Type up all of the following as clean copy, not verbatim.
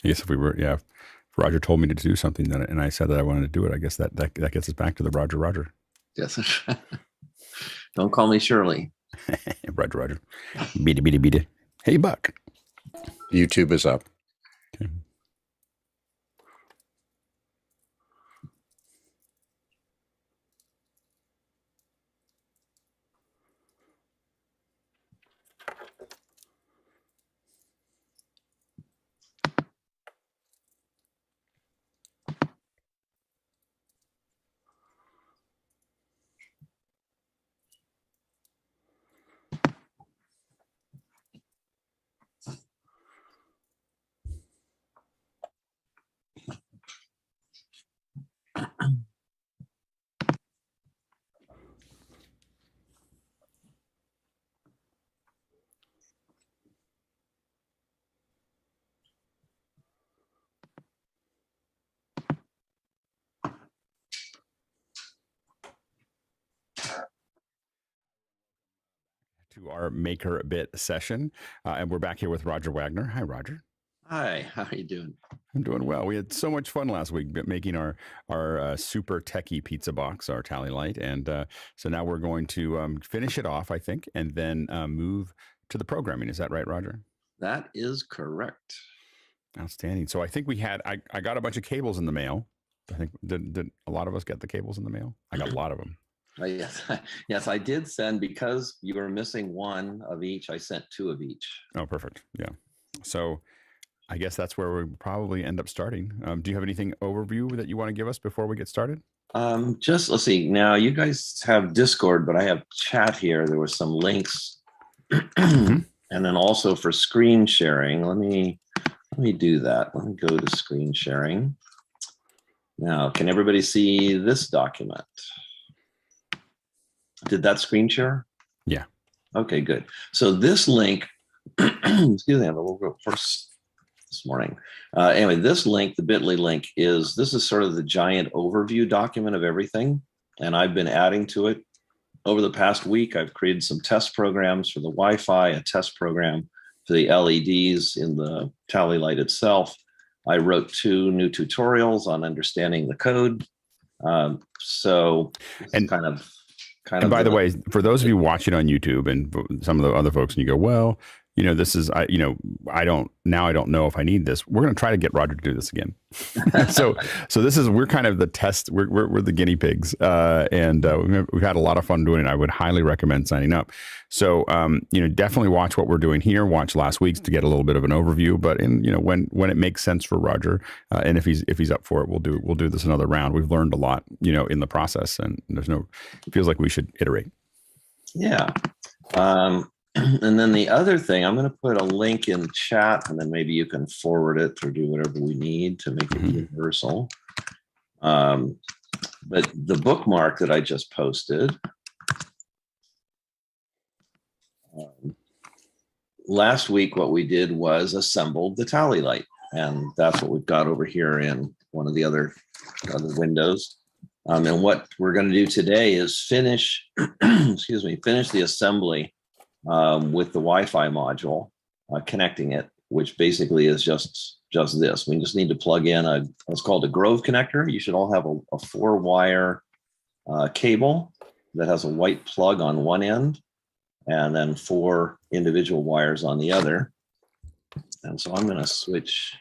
I guess if we were, yeah, if Roger told me to do something then, and I said that I wanted to do it, I guess that gets us back to the Roger. Yes. Don't call me Shirley. Roger. Beat it. Hey, Buck. YouTube is up. Okay. To our MakerBit session, and we're back here with Roger Wagner. Hi, Roger. Hi, how are you doing? I'm doing well. We had so much fun last week making our super techie pizza box, our Tally Light, and so now we're going to finish it off, I think, and then move to the programming. Is that right, Roger? That is correct. Outstanding. So I think we had I got a bunch of cables in the mail. I think did a lot of us get the cables in the mail? I got a lot of them. Yes, I did send, because you were missing one of each. I sent 2 of each. Oh, perfect. Yeah. So I guess that's where we probably end up starting. Do you have anything overview that you want to give us before we get started? Just let's see. Now you guys have Discord, but I have chat here. There were some links, and then also for screen sharing. Let me do that. Let me go to screen sharing. Now, can everybody see this document? Did that screen share? Yeah. Okay, good. So this link, excuse me, I'm a little hoarse this morning. Anyway, this link, the bit.ly link, this is sort of the giant overview document of everything. And I've been adding to it. Over the past week, I've created some test programs for the Wi-Fi, a test program for the LEDs in the Tally Light itself. I wrote 2 new tutorials on understanding the code. So and kind of. And by the way, for those of you watching on YouTube and some of the other folks, and you go, well, this is, I don't know if I need this. We're going to try to get Roger to do this again. so we're kind of the test. We're the guinea pigs, and we've had a lot of fun doing it. I would highly recommend signing up. So, definitely watch what we're doing here. Watch last week's to get a little bit of an overview. But when it makes sense for Roger, and if he's up for it, we'll do this another round. We've learned a lot, in the process, and it feels like we should iterate. Yeah. And then the other thing, I'm going to put a link in chat, and then maybe you can forward it or do whatever we need to make it universal. But the bookmark that I just posted, last week, what we did was assembled the Tally Light, and that's what we've got over here in one of the other windows. And what we're going to do today is finish the assembly with the Wi-Fi module, connecting it, which basically is just this. We just need to plug in what's called a Grove connector. You should all have a 4-wire cable that has a white plug on one end, and then 4 individual wires on the other. And so I'm going to switch.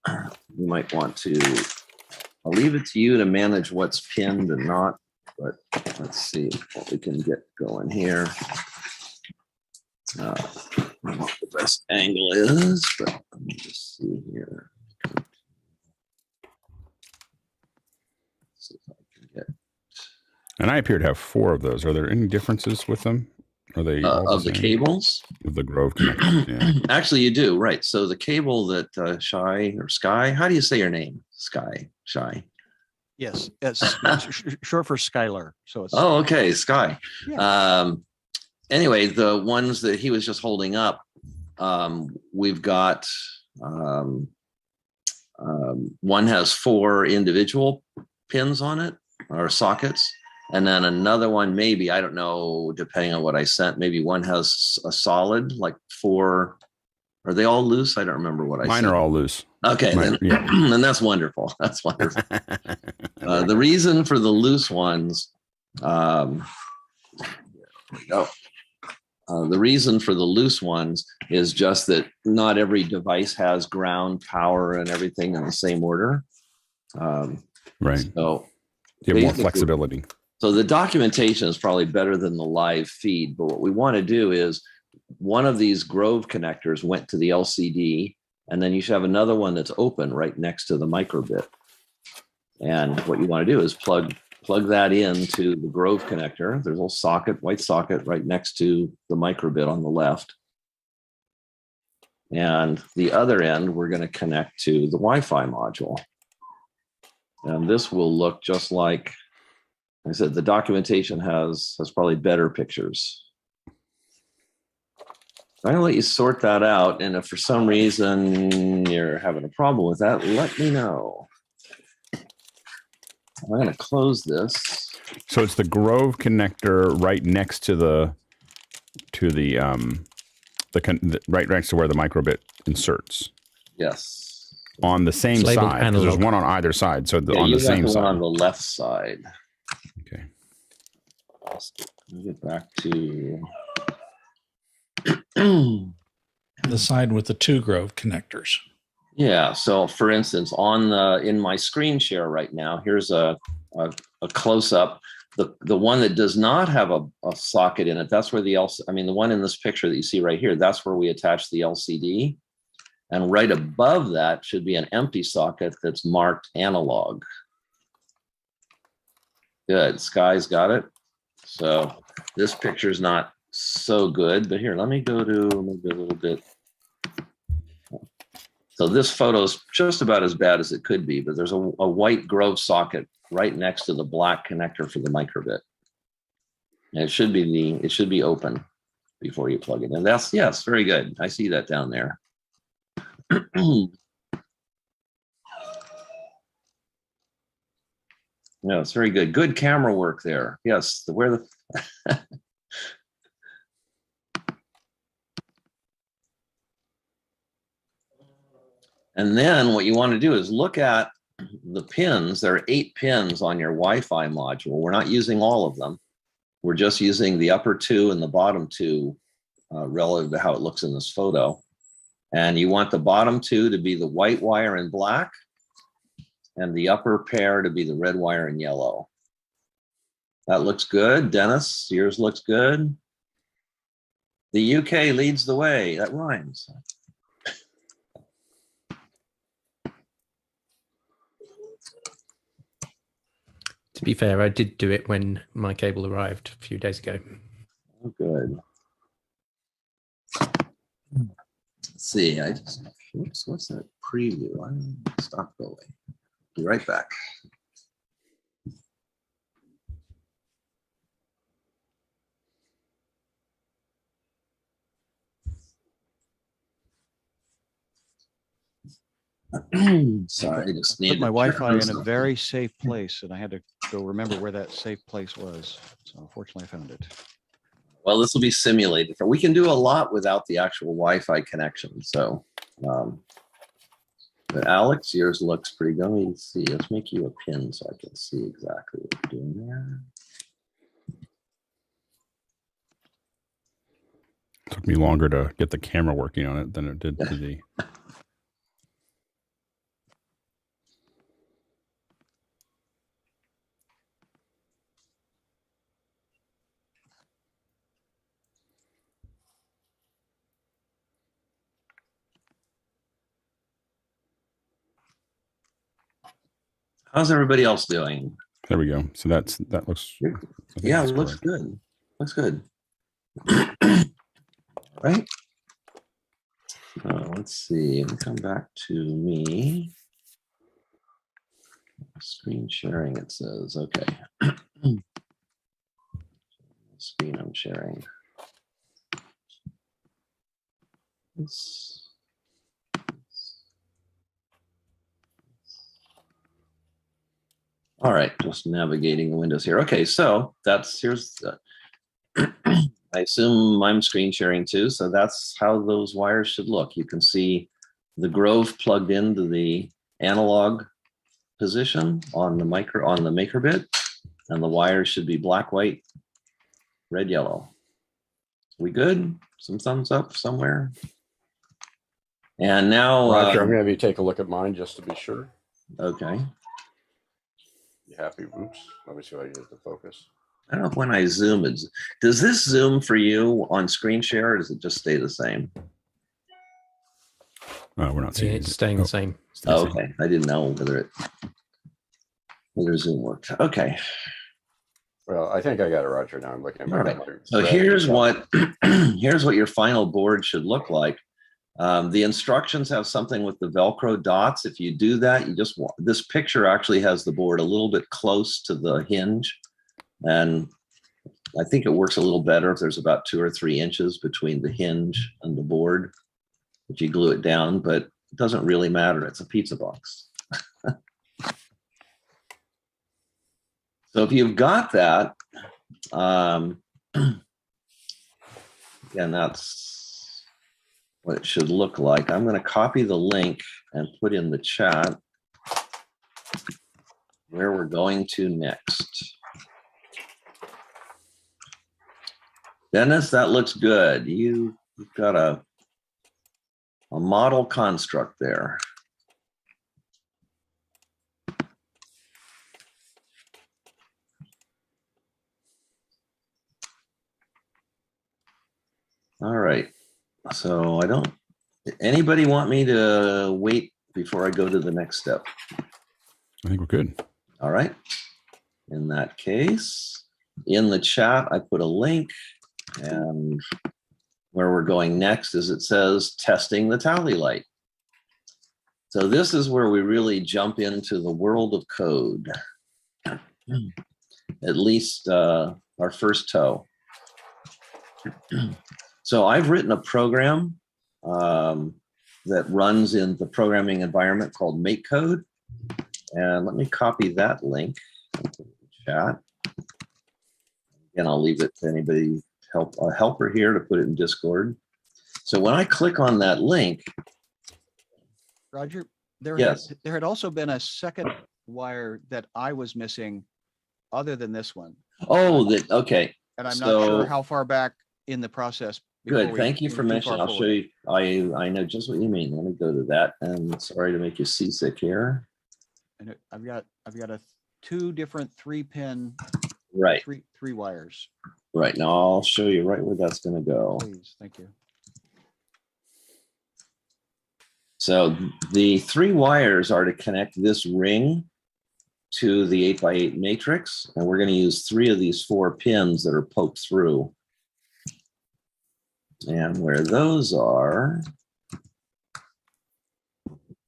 You might want to. I'll leave it to you to manage what's pinned and not. But let's see what we can get going here. I don't know what the best angle is, but let me just see here. See if I can get. And I appear to have 4 of those. Are there any differences with them? Are they all of the cables? Of the Grove connectors, yeah. Actually, you do, right. So the cable that Sky, how do you say your name? Shy. Yes, it's short for Skylar. So it's okay, Sky. Yeah. Anyway, the ones that he was just holding up, we've got one has 4 individual pins on it, or sockets, and then another one, maybe, I don't know, depending on what I sent, maybe one has a solid, like 4 Are they all loose? I don't remember what I Mine said. are all loose. Okay, Mine, then, and that's wonderful. That's wonderful. The reason for the loose ones, here we go. The reason for the loose ones is just that not every device has ground, power, and everything in the same order. Right. So you have more flexibility. So the documentation is probably better than the live feed, but what we want to do is one of these Grove connectors went to the LCD, and then you should have another one that's open right next to the MakerBit. And what you want to do is plug that into the Grove connector. There's a little socket, white socket right next to the MakerBit on the left. And the other end, we're going to connect to the Wi-Fi module. And this will look just like I said, the documentation has probably better pictures. I'm going to let you sort that out. And if for some reason you're having a problem with that, let me know. I'm going to close this. So it's the Grove connector right next to right next to where the MakerBit inserts. Yes. On the same side, because there's one on either side. So on the same side. On the left side. Okay. Let me get back to the side with the two Grove connectors. Yeah. So for instance, in my screen share right now, here's a close up. The one that does not have a socket in it, that's where the one in this picture that you see right here, that's where we attach the LCD. And right above that should be an empty socket that's marked analog. Good. Sky's got it. So this picture is not so good, but here, let me go to maybe a little bit. So this photo is just about as bad as it could be, but there's a white Grove socket right next to the black connector for the MakerBit. And it should be open before you plug it in. Yes, very good. I see that down there. Yeah, it's very good. Good camera work there. Yes, And then what you want to do is look at the pins. There are 8 pins on your Wi-Fi module. We're not using all of them. We're just using the upper 2 and the bottom 2 relative to how it looks in this photo. And you want the bottom 2 to be the white wire in black and the upper pair to be the red wire in yellow. That looks good. Dennis, yours looks good. The UK leads the way. That rhymes. To be fair, I did do it when my cable arrived a few days ago. Oh, good. Let's see. What's that preview? Stop going. Be right back. Sorry, I just put my Wi-Fi in a very safe place, and I had to go remember where that safe place was. So fortunately, I found it. Well, this will be simulated. We can do a lot without the actual Wi-Fi connection. So, but Alex, yours looks pretty good. Let me see. Let's make you a pin so I can see exactly what you're doing there. It took me longer to get the camera working on it than it did to the. How's everybody else doing? There we go. So that looks. Yeah, it looks good. Looks good. Right. Let's see. Let me come back to me. Screen sharing. It says okay. Screen I'm sharing. All right, just navigating the windows here. Okay, so here's the, I I assume I'm screen sharing too, so that's how those wires should look. You can see the Grove plugged into the analog position on the MakerBit, and the wires should be black, white, red, yellow. We good? Some thumbs up somewhere. And now, Roger, I'm going to have you take a look at mine just to be sure. okay. You happy? Oops. Let me see if I can get the focus. I don't know if when I zoom, does this zoom for you on screen share, or does it just stay the same? We're not seeing It's staying the same. Oh, okay. I didn't know whether Zoom worked. Okay. Well, I think I got it, Roger. Now I'm looking at my. All right. So here's what your final board should look like. The instructions have something with the Velcro dots. If you do that, this picture actually has the board a little bit close to the hinge. And I think it works a little better if there's about 2 or 3 inches between the hinge and the board if you glue it down, but it doesn't really matter. It's a pizza box. So if you've got that, again, that's what it should look like. I'm going to copy the link and put in the chat where we're going to next. Dennis, that looks good. You've got a model construct there. All right. So anybody want me to wait before I go to the next step? I think we're good. All right. In that case, in the chat, I put a link, and where we're going next is it says testing the tally light. So this is where we really jump into the world of code, at least our first toe. So I've written a program that runs in the programming environment called MakeCode. And let me copy that link into the chat. Again, I'll leave it to anybody, a helper here to put it in Discord. So when I click on that link. Roger, there had also been a second wire that I was missing other than this one. Oh, okay. And I'm not sure how far back in the process. Good. Thank you for mentioning. I'll show you. I know just what you mean. Let me go to that. And sorry to make you seasick here. And I've got a 2 different 3-pin, right, three wires. Right. Now I'll show you right where that's going to go. Please, thank you. So the 3 wires are to connect this ring to the 8x8 matrix, and we're going to use 3 of these 4 pins that are poked through. And where those are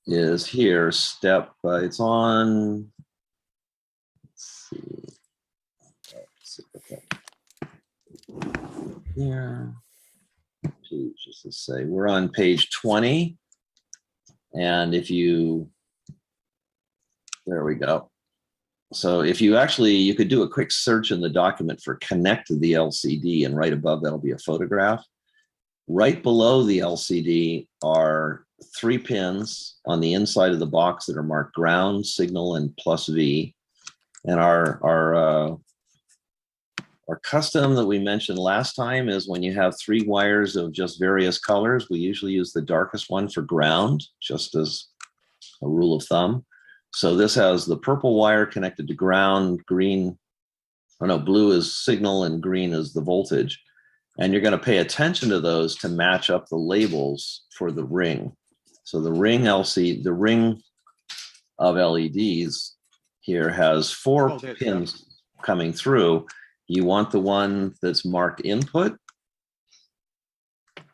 is here, it's on, let's see here, just to say, we're on page 20. And if you, there we go. So if you you could do a quick search in the document for connect to the LCD, and right above that'll be a photograph. Right below the LCD are 3 pins on the inside of the box that are marked ground, signal, and +V. And our custom that we mentioned last time is when you have 3 wires of just various colors, we usually use the darkest one for ground, just as a rule of thumb. So this has the purple wire connected to ground, blue is signal and green is the voltage. And you're going to pay attention to those to match up the labels for the ring. So the ring of LEDs here has 4 pins coming through. You want the one that's marked input.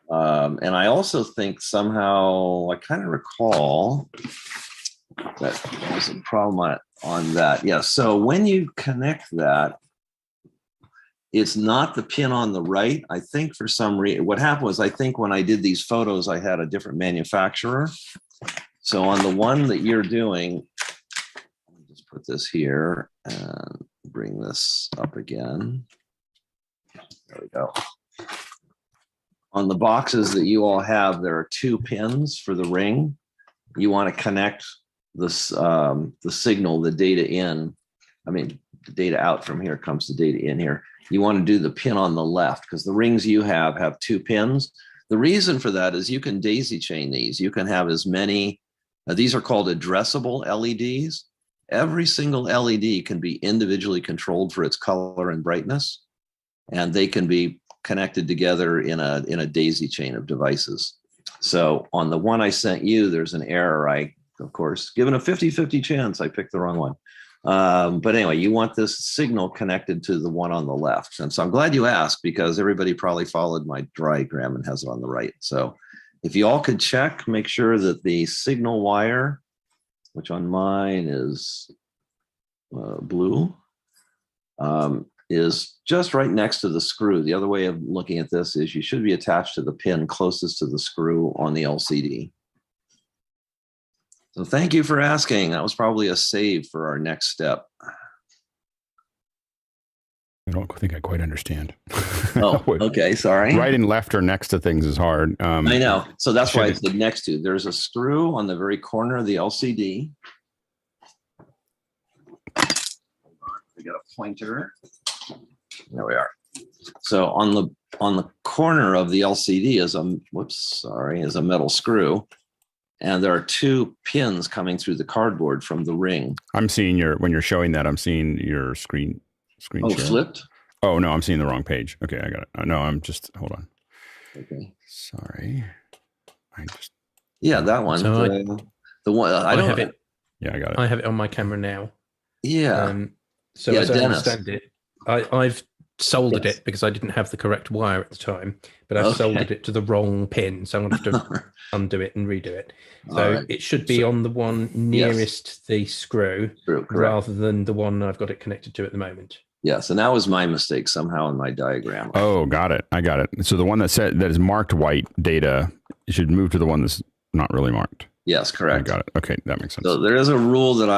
And I also think somehow, I kind of recall that there's a problem on that. Yeah, so when you connect that, it's not the pin on the right. I think for some reason, what happened was, I think when I did these photos, I had a different manufacturer. So on the one that you're doing, let me just put this here and bring this up again. There we go. On the boxes that you all have, there are 2 pins for the ring. You want to connect this, the signal, the data in. I mean, the data out from here comes the data in here. You want to do the pin on the left because the rings you have 2 pins. The reason for that is you can daisy chain these. You can have as many, these are called addressable LEDs. Every single LED can be individually controlled for its color and brightness, and they can be connected together in a daisy chain of devices. So on the one I sent you, there's an error. I, of course, given a 50-50 chance, I picked the wrong one. But anyway, you want this signal connected to the one on the left. And so I'm glad you asked because everybody probably followed my diagram and has it on the right. So if you all could check, make sure that the signal wire, which on mine is blue, is just right next to the screw. The other way of looking at this is you should be attached to the pin closest to the screw on the LCD. So thank you for asking. That was probably a save for our next step. I don't think I quite understand. Oh, okay. Sorry. Right and left are next to things is hard. I know. So that's why it's the next to. There's a screw on the very corner of the LCD. We got a pointer. There we are. So on the corner of the LCD is a metal screw. And there are 2 pins coming through the cardboard from the ring. I'm seeing when you're showing that, I'm seeing your screen Oh, share. flipped? Oh, no, I'm seeing the wrong page. Okay, I got it. No, hold on. Okay. Sorry. Yeah, that one. So the one I don't have it. Yeah, I got it. I have it on my camera now. Yeah. So Yeah, as I Dennis. understand it, I've soldered Yes. it because I didn't have the correct wire at the time, but I've soldered it to the wrong pin. So I'm going to have to undo it and redo it. So right. it should be on the one nearest the screw Correct. rather than the one I've got it connected to at the moment. Yes, and that was my mistake somehow in my diagram. Oh, got it. I got it. So the one that is marked white data should move to the one that's not really marked. Yes, correct. I got it. Okay, that makes sense. So there is a rule that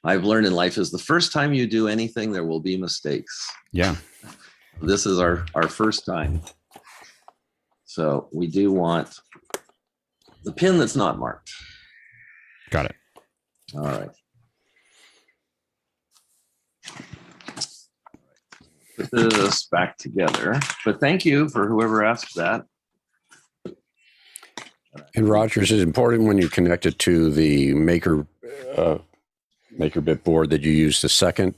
I've learned in life is the first time you do anything, there will be mistakes. Yeah. This is our first time. So we do want the pin that's not marked. Got it. All right. Put this back together. But thank you for whoever asked that. And Rogers, is important when you connect it to the MakerBit board that you use the second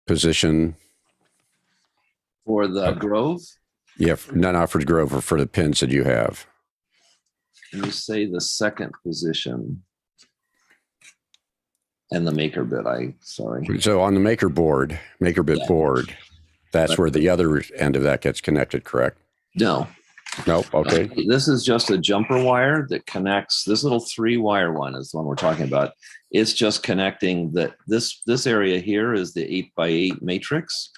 position For the Grove, Yeah, not for the Grove, or for the pins that you have. can you say the second position? And the MakerBit, sorry. So on the MakerBit board, that's where the other end of that gets connected, correct? No. Nope. Okay. This is just a jumper wire that connects. This little 3-wire one is the one we're talking about. It's just connecting this area here is the 8x8 matrix.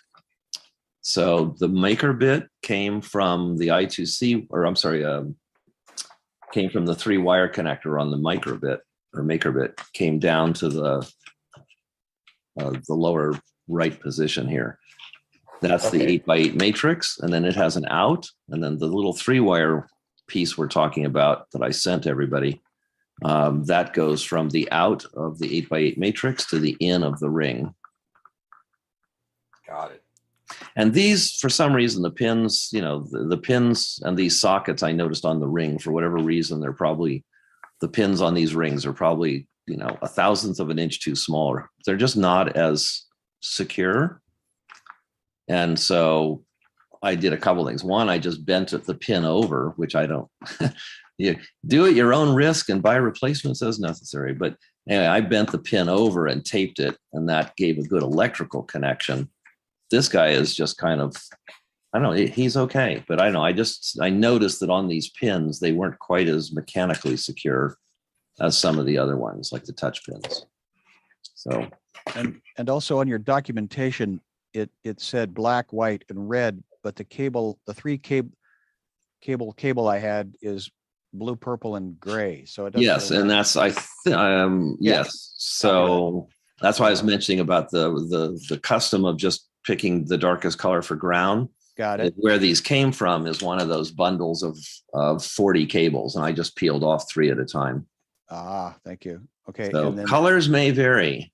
So the MakerBit came from the I2C, or I'm sorry, came from the 3-wire connector on the MakerBit, came down to the lower right position here. That's the 8x8 matrix, and then it has an out, and then the little 3-wire piece we're talking about that I sent everybody, that goes from the out of the 8x8 matrix to the in of the ring. Got it. And these, for some reason, the pins, the pins and these sockets I noticed on the ring, for whatever reason, the pins on these rings are probably, 1/1000th of an inch too smaller. They're just not as secure. And so I did a couple things. One, I just bent the pin over, which I don't. You do at your own risk and buy replacements as necessary. But anyway, I bent the pin over and taped it, and that gave a good electrical connection. This guy is just kind of, I don't know, he's okay. But I noticed that on these pins, they weren't quite as mechanically secure as some of the other ones, like the touch pins. So. And also on your documentation, it said black, white, and red, but the 3 cable I had is blue, purple, and gray. So it doesn't. Yes, really and that's yes. So that's why I was mentioning about the custom of just picking the darkest color for ground. Got it. Where these came from is one of those bundles of 40 cables, and I just peeled off 3 at a time. Ah, thank you. Okay. So And then, colors may vary.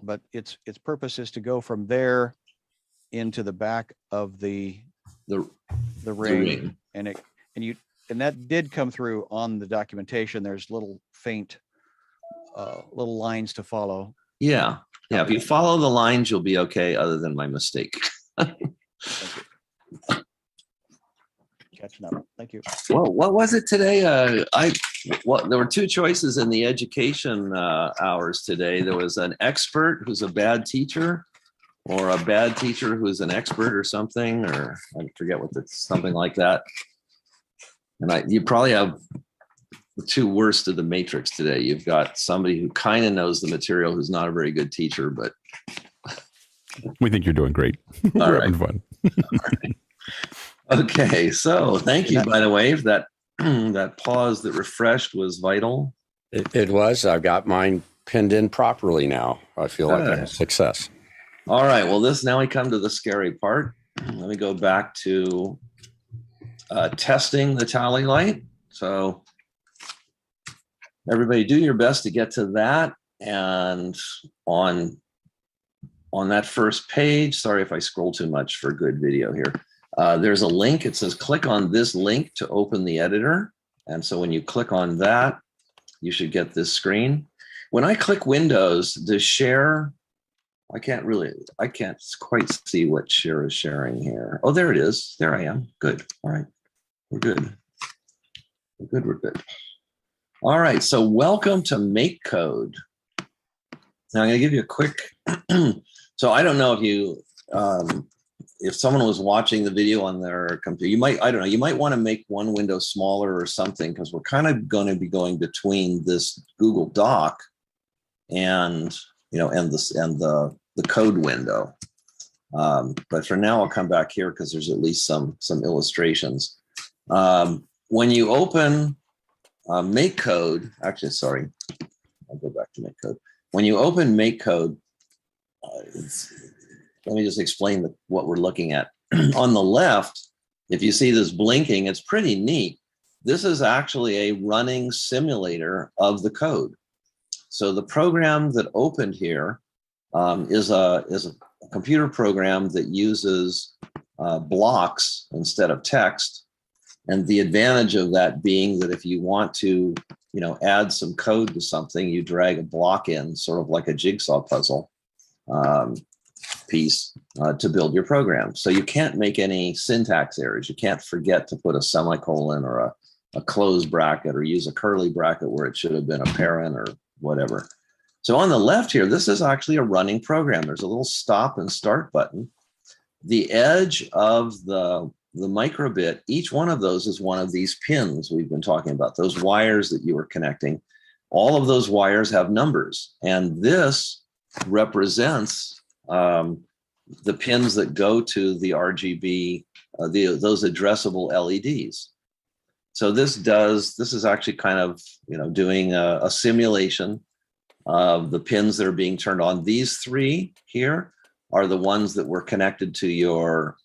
but its purpose is to go from there into the back of the The ring, and that did come through on the documentation. There's little faint little lines to follow. Yeah. If you follow the lines, you'll be okay, other than my mistake. Thank you. Catching up. Thank you. Well, what was it today? There were 2 choices in the education hours today. There was an expert who's a bad teacher, or a bad teacher who's an expert, or something, or I forget what it's something like that. And you probably have the 2 worst of the matrix today. You've got somebody who kind of knows the material, who's not a very good teacher, but We think you're doing great. We're having fun. All right. Okay, so thank you, by the way, for that that pause that refreshed was vital. It was. I've got mine pinned in properly now. I feel like I'm a success. All right, well, now we come to the scary part. Let me go back to testing the tally light. So everybody do your best to get to that. And on that first page, sorry if I scroll too much for good video here. There's a link. It says click on this link to open the editor. And so when you click on that, you should get this screen. When I click Windows, the share, I can't quite see what share is sharing here. Oh, there it is. There I am. Good. All right. We're good. We're good. All right. So welcome to MakeCode. Now I'm going to give you a quick, so I don't know if someone was watching the video on their computer, you might want to make one window smaller or something, because we're kind of going to be going between this Google Doc and the code window. But for now, I'll come back here because there's at least some illustrations. When you open MakeCode, actually, sorry, I'll go back to MakeCode. When you open MakeCode, let me just explain what we're looking at. On the left, if you see this blinking, it's pretty neat. This is actually a running simulator of the code. So the program that opened here is a computer program that uses blocks instead of text. And the advantage of that being that if you want to, add some code to something, you drag a block in, sort of like a jigsaw puzzle piece to build your program. So you can't make any syntax errors. You can't forget to put a semicolon or a close bracket, or use a curly bracket where it should have been a parent or whatever. So on the left here, this is actually a running program. There's a little stop and start button. The edge of the MakerBit, each one of those is one of these pins we've been talking about, those wires that you were connecting. All of those wires have numbers, and this represents the pins that go to the RGB, those addressable LEDs. So this is actually kind of, doing a simulation of the pins that are being turned on. These 3 here are the ones that were connected to your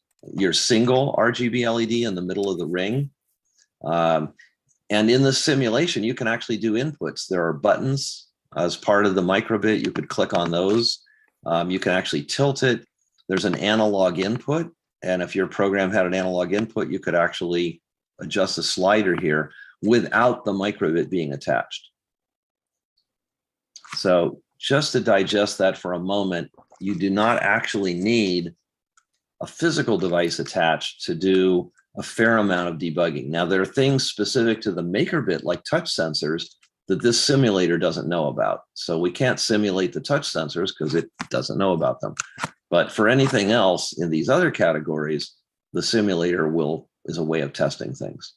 single RGB LED in the middle of the ring. And in the simulation, you can actually do inputs. There are buttons as part of the MakerBit. You could click on those. You can actually tilt it. There's an analog input. And if your program had an analog input, you could actually adjust the slider here without the MakerBit being attached. So just to digest that for a moment, you do not actually need a physical device attached to do a fair amount of debugging. Now, there are things specific to the MakerBit, like touch sensors, that this simulator doesn't know about. So we can't simulate the touch sensors because it doesn't know about them. But for anything else in these other categories, the simulator is a way of testing things.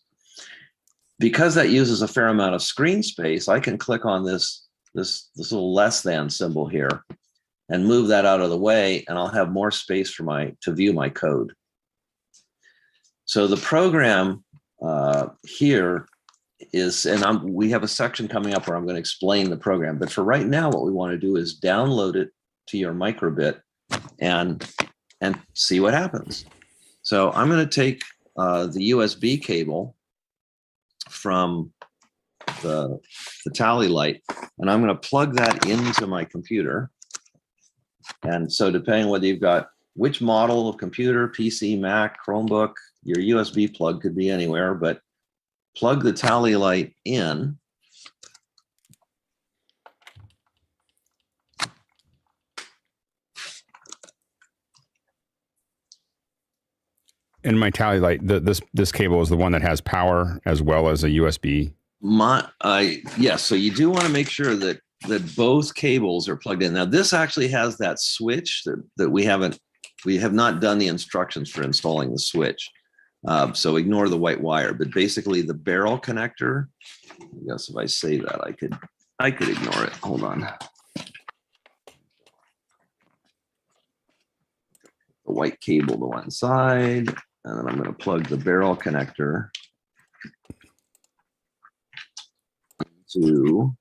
Because that uses a fair amount of screen space, I can click on this little less than symbol here and move that out of the way, and I'll have more space to view my code. So the program here is, and we have a section coming up where I'm going to explain the program. But for right now, what we want to do is download it to your MakerBit and see what happens. So I'm going to take the USB cable from the tally light, and I'm going to plug that into my computer. And so depending on whether you've got which model of computer, PC, Mac, Chromebook, your USB plug could be anywhere, but plug the tally light in. In my tally light, this cable is the one that has power as well as a USB. Yes, so you do want to make sure that both cables are plugged in. Now this actually has that switch that we have not done the instructions for installing the switch. So ignore the white wire, but basically the barrel connector, I guess if I say that, I could ignore it. Hold on. The white cable to one side, and then I'm going to plug the barrel connector to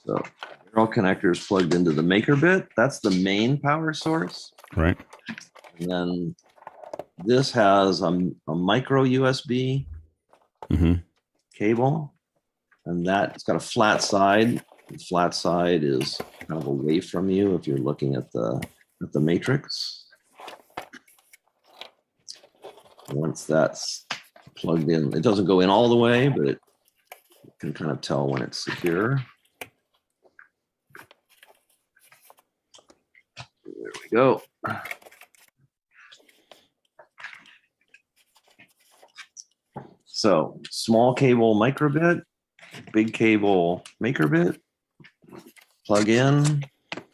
so barrel connector is plugged into the MakerBit. That's the main power source. Right. And then this has a micro USB cable, and that's got a flat side. The flat side is kind of away from you if you're looking at the matrix. Once that's plugged in, it doesn't go in all the way, but it can kind of tell when it's secure. There we go. So small cable MicroBit, big cable MakerBit, plug in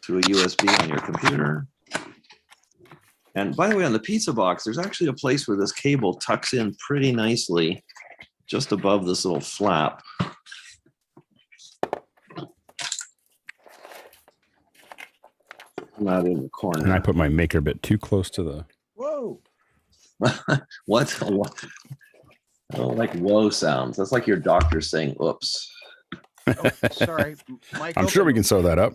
to a USB on your computer. And by the way, on the pizza box, there's actually a place where this cable tucks in pretty nicely just above this little flap. Not in the corner. And I put my MakerBit too close to the. Whoa. What? I don't like whoa sounds. That's like your doctor saying, oops. Oh, sorry, Mike. I'm sure we can sew that up.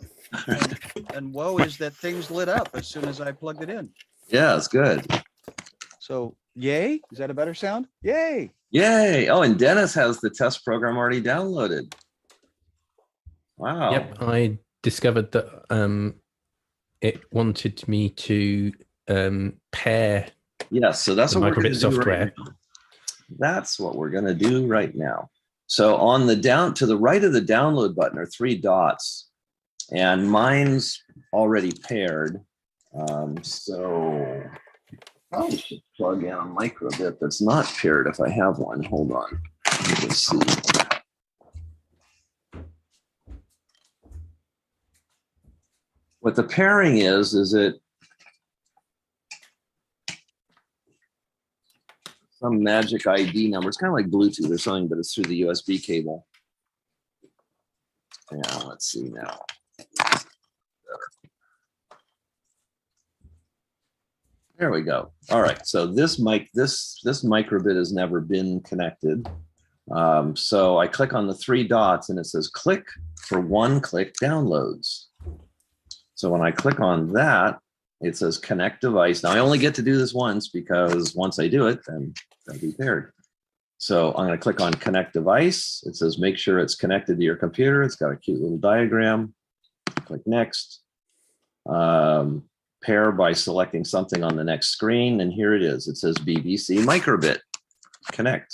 And whoa is that thing's lit up as soon as I plugged it in. Yeah, it's good. So yay, is that a better sound? Yay. Yay. Oh, and Dennis has the test program already downloaded. Wow. Yep, I discovered that it wanted me to pair. Yes, so that's the what we're going MakerBit to do software. right now. That's what we're going to do right now. So on the down to the right of the download button are 3 dots, and mine's already paired. So I probably should plug in a MicroBit that's not paired if I have one. Hold on. Let me see. What the pairing is it some magic ID number? It's kind of like Bluetooth or something, but it's through the USB cable. Yeah, let's see now. There we go. All right. So this MicroBit has never been connected. So I click on the 3 dots and it says click for one-click downloads. So when I click on that, it says connect device. Now I only get to do this once because once I do it, then it'll be paired. So I'm going to click on connect device. It says make sure it's connected to your computer. It's got a cute little diagram. Click next. Pair by selecting something on the next screen. And here it is. It says BBC MicroBit connect.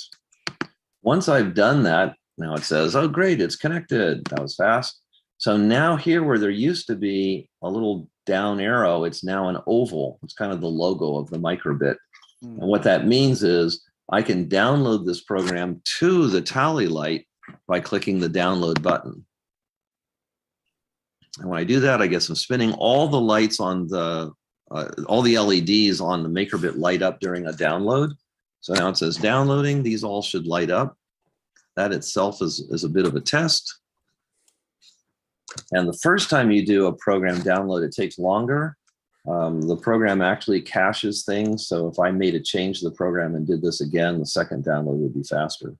Once I've done that, now it says, oh, great, it's connected. That was fast. So now here where there used to be a little down arrow, it's now an oval. It's kind of the logo of the MicroBit. And what that means is I can download this program to the tally light by clicking the download button. And when I do that, I get some spinning. All the lights on the, all the LEDs on the MakerBit light up during a download. So now it says downloading. These all should light up. That itself is a bit of a test. And the first time you do a program download, it takes longer. The program actually caches things. So if I made a change to the program and did this again, the second download would be faster.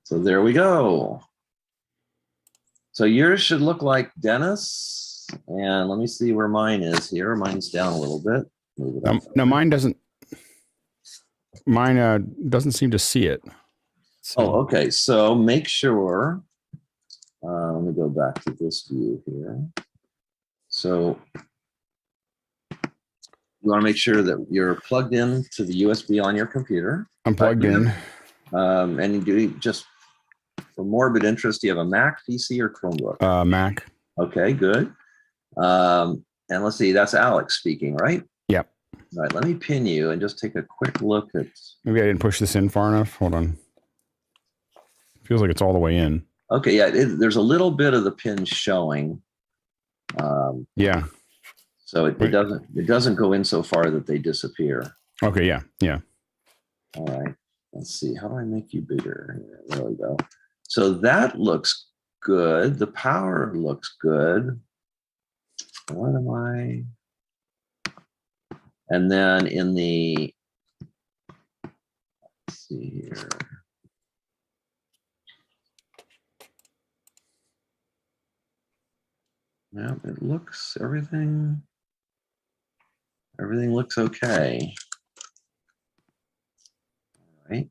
So there we go. So yours should look like Dennis. And let me see where mine is here. Mine's down a little bit. Move it up. No, mine doesn't seem to see it. So, Oh, okay. So make sure, let me go back to this view here. So you want to make sure that you're plugged in to the USB on your computer. I'm plugged in. And you do just for morbid interest, do you have a Mac, PC, or Chromebook? Mac. Okay, good. And let's see, that's Alex speaking, right? Yep. All right, let me pin you and just take a quick look at. Maybe I didn't push this in far enough. Hold on. Feels like it's all the way in. Okay, yeah, there's a little bit of the pin showing. Yeah. So it doesn't go in so far that they disappear. Okay. Yeah. Yeah. All right. Let's see. How do I make you bigger? There we go. So that looks good. The power looks good. What am I? And then in the, let's see here. Yeah, it looks, everything looks okay. All right.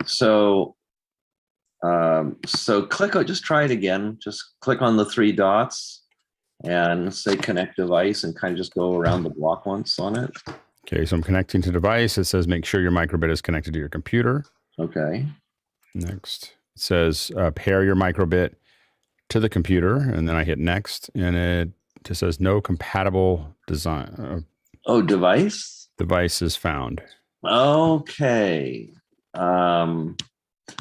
So, click on, just try it again. Just click on the three dots and say connect device and kind of just go around the block once on it. Okay. So I'm connecting to device. It says make sure your microbit is connected to your computer. Okay. Next. It says pair your microbit to the computer. And then I hit next and it just says no compatible design. Device? Device is found. Okay.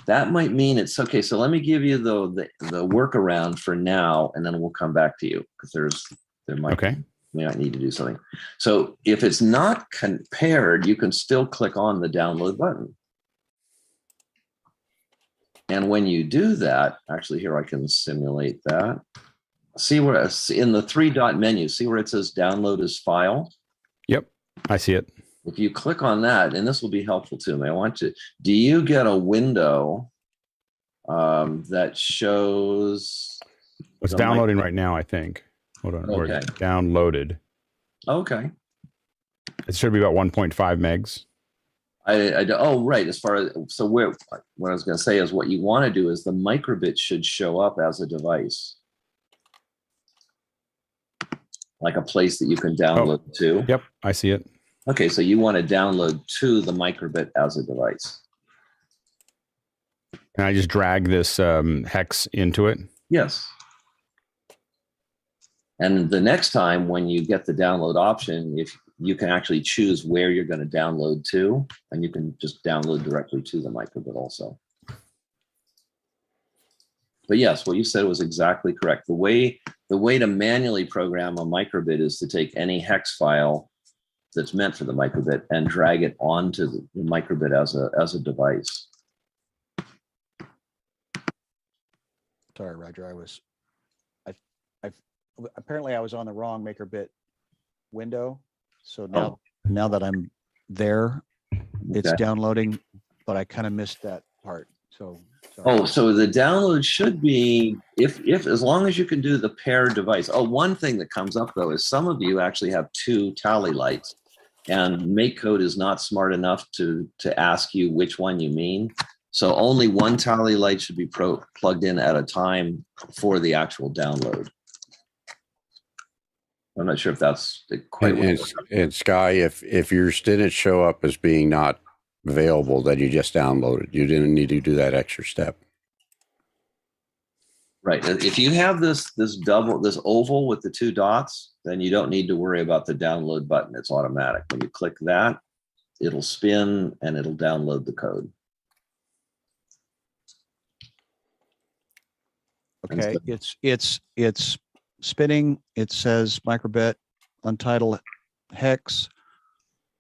That might mean it's okay. So let me give you the workaround for now, and then we'll come back to you because there might need to do something. So if it's not paired, you can still click on the download button. And when you do that, actually here I can simulate that. See where it's in the three dot menu, see where it says download as file? Yep, I see it. If you click on that, and this will be helpful to me, do you get a window that shows? It's downloading right now, I think. Hold on. Okay. It's downloaded. Okay. It should be about 1.5 megs. Right. As far as, what I was going to say is what you want to do is the microbit should show up as a device. Like a place that you can download to. Yep, I see it. Okay, so you want to download to the microbit as a device. Can I just drag this hex into it? Yes. And the next time when you get the download option, if you can actually choose where you're going to download to, and you can just download directly to the microbit also. But yes, what you said was exactly correct. The way to manually program a microbit is to take any hex file that's meant for the microbit and drag it onto the microbit as a device. Sorry, Roger. Apparently I was on the wrong MakerBit window. So now that I'm there, it's downloading, but I kind of missed that part. So sorry. So the download should be if as long as you can do the paired device. One thing that comes up though is some of you actually have two tally lights, and MakeCode is not smart enough to ask you which one you mean. So only one tally light should be plugged in at a time for the actual download. I'm not sure if that's quite. And Sky, if yours didn't show up as being not available, then you just download it. You didn't need to do that extra step. Right. If you have this oval with the two dots, then you don't need to worry about the download button. It's automatic. When you click that, it'll spin and it'll download the code. Okay, it's spinning. It says microbit, untitled hex,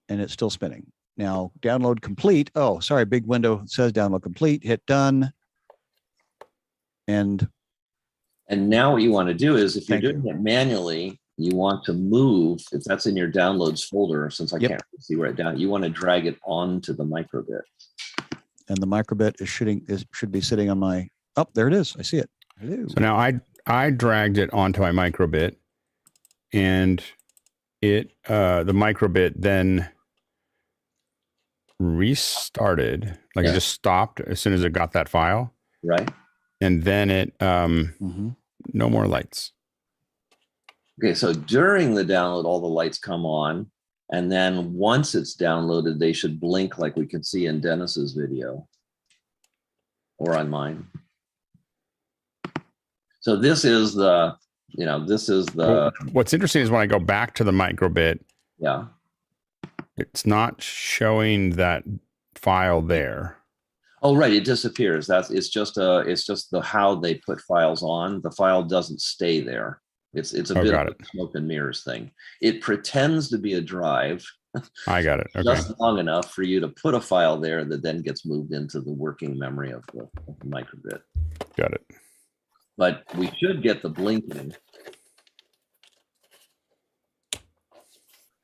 and it's still spinning. Now download complete. Oh, sorry, big window. It says download complete. Hit done. And now what you want to do is if you're doing it manually, you want to move, if that's in your downloads folder, since I can't see where it down, you want to drag it onto the microbit. And the microbit should be sitting on my, there it is. I see it. Hello. So now I dragged it onto my MakerBit, and it the MakerBit then restarted. Like Yeah. it just stopped as soon as it got that file, Right. and then it Mhm. no more lights. Okay, so during the download, all the lights come on. And then once it's downloaded, they should blink like we can see in Dennis's video or on mine. So this is the, What's interesting is when I go back to the MakerBit, yeah. it's not showing that file there. Oh, right. It disappears. It's just the how they put files on. The file doesn't stay there. It's a bit of a smoke and mirrors thing. It pretends to be a drive. I got it. Okay. Just long enough for you to put a file there that then gets moved into the working memory of the MakerBit. Got it. But we should get the blinking.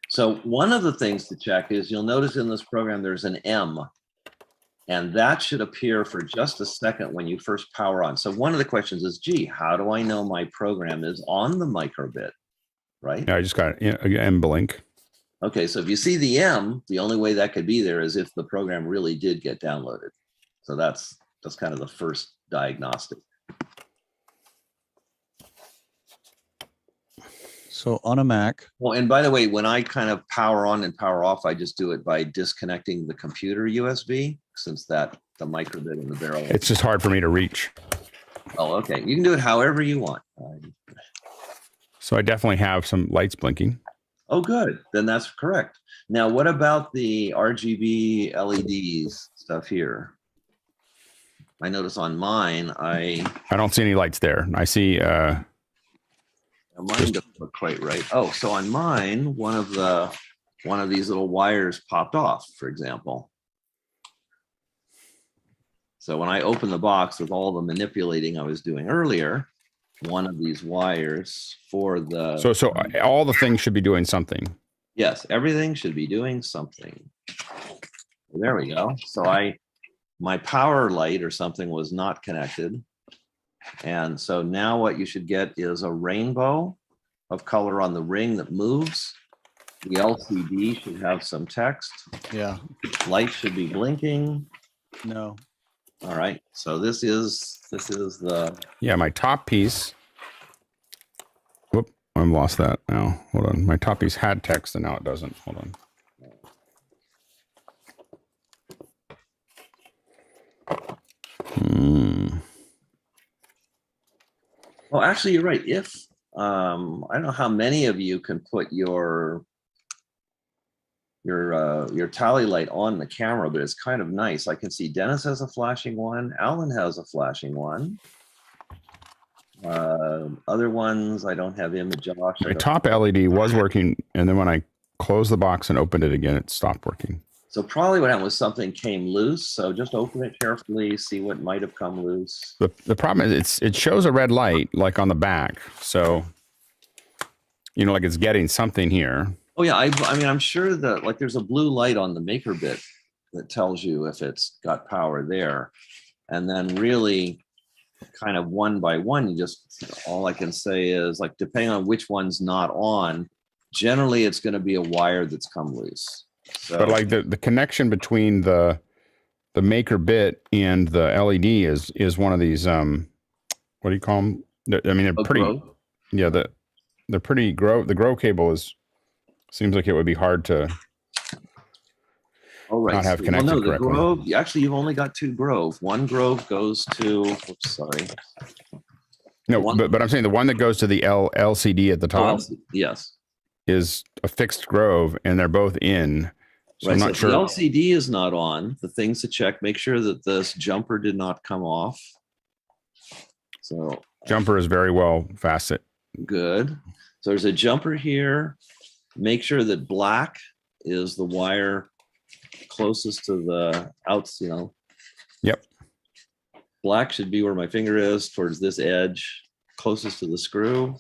So one of the things to check is you'll notice in this program there's an M, and that should appear for just a second when you first power on. So one of the questions is, gee, how do I know my program is on the MakerBit, right? Yeah, I just got an M blink. Okay, so if you see the M, the only way that could be there is if the program really did get downloaded. So that's kind of the first diagnostic. So on a Mac. Well, and by the way, when I kind of power on and power off, I just do it by disconnecting the computer USB, since the MakerBit and the barrel. It's just hard for me to reach. Oh, okay. You can do it however you want. So I definitely have some lights blinking. Oh, good. Then that's correct. Now, what about the RGB LEDs stuff here? I notice on mine, I don't see any lights there. I see. Mine doesn't look quite right. Oh, so on mine, one of these little wires popped off, for example. So when I opened the box with all the manipulating I was doing earlier, one of these wires for the So all the things should be doing something. Yes, everything should be doing something. There we go. So my power light or something was not connected. And so now what you should get is a rainbow of color on the ring that moves. The LCD should have some text. Yeah. Light should be blinking. No. All right. So this is the My top piece. Whoop, I've lost that now. Hold on. My top piece had text and now it doesn't. Hold on. Well, actually, you're right. If I don't know how many of you can put your tally light on the camera, but it's kind of nice. I can see Dennis has a flashing one. Alan has a flashing one. Other ones, I don't have image. Josh, My top LED was working, and then when I closed the box and opened it again, it stopped working. So probably what happened was something came loose. So just open it carefully, see what might have come loose. The problem is it shows a red light like on the back. So, like it's getting something here. Oh yeah, I mean, I'm sure that like there's a blue light on the MakerBit that tells you if it's got power there. And then really kind of one by one, all I can say is like, depending on which one's not on, generally it's going to be a wire that's come loose. So, but like the connection between the MakerBit and the LED is one of these what do you call them? I mean, they're pretty. Grow? Yeah, they're pretty grow. The grow cable seems like it would be hard to not have connected the correctly. Grove, actually, you've only got two Grove. One Grove goes to. Oops, sorry. No, but I'm saying the one that goes to the LCD at the top. Yes. Is a fixed Grove, and they're both in. So right, I'm not so sure. The LCD is not on. The things to check: make sure that this jumper did not come off. So jumper is very well facet. Good. So there's a jumper here. Make sure that black is the wire closest to the outs. Yep. Black should be where my finger is, towards this edge, closest to the screw.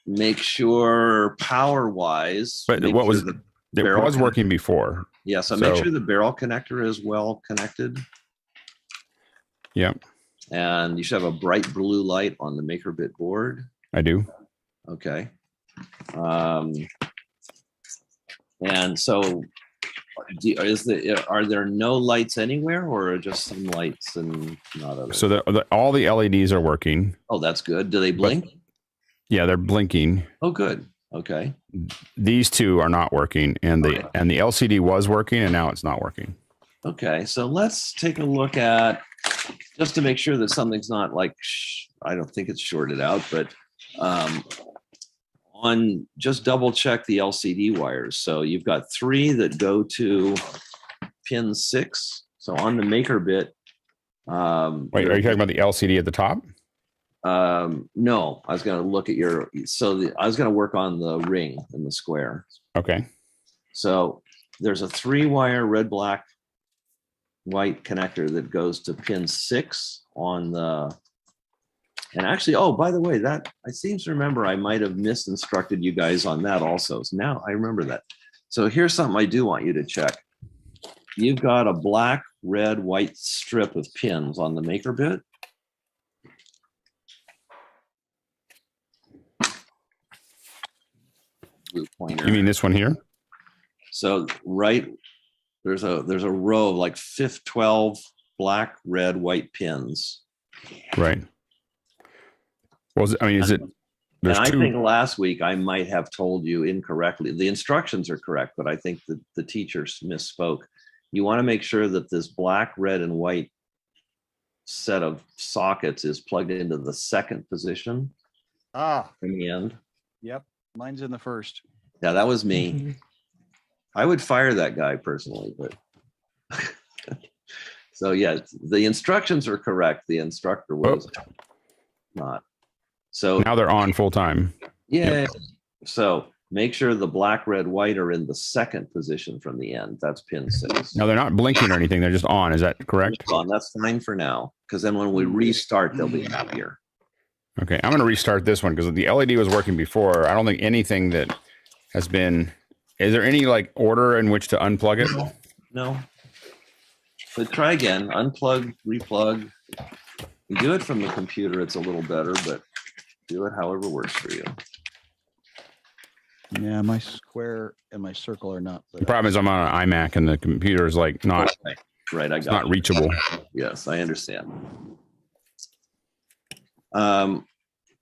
Make sure power-wise. But what was it was working before? Yeah, so make sure the barrel connector is well connected. Yep. And you should have a bright blue light on the MakerBit board. I do. Okay. And so are there no lights anywhere, or just some lights and not others? So all the LEDs are working. Oh, that's good. Do they blink? Yeah, they're blinking. Oh, good. Okay. These two are not working, and the LCD was working, and now it's not working. Okay, so let's take a look at, just to make sure that something's not like, I don't think it's shorted out, but just double check the LCD wires. So you've got 3 that go to pin 6. So on the MakerBit. Wait, are you talking about the LCD at the top? No, I was going to look at I was going to work on the ring and the square. Okay. So there's a 3-wire red, black, white connector that goes to pin 6 on the, and actually, oh, by the way, that I seem to remember I might have misinstructed you guys on that also. So now I remember that. So here's something I do want you to check. You've got a black, red, white strip of pins on the MakerBit. Blue pointer. You mean this one here? So there's a row of like 12 black, red, white pins. Right. Well, is it? And I think last week I might have told you incorrectly. The instructions are correct, but I think that the teachers misspoke. You want to make sure that this black, red, and white set of sockets is plugged into the second position. In the end. Yep. Mine's in the first. Yeah, that was me. I would fire that guy personally, but so yeah, the instructions are correct. The instructor was not. So now they're on full time. Yeah. Yep. So make sure the black, red, white are in the second position from the end. That's pin 6. No, they're not blinking or anything. They're just on. Is that correct? On. That's fine for now, because then when we restart, they'll be happier. Okay, I'm going to restart this one because the LED was working before. I don't think anything that has been. Is there any like order in which to unplug it? No. But try again. Unplug, replug. You do it from the computer, it's a little better, but do it however works for you. Yeah, my square and my circle are not. The problem is I'm on an iMac and the computer is like not. Okay. Right, I got not reachable. Yes, I understand.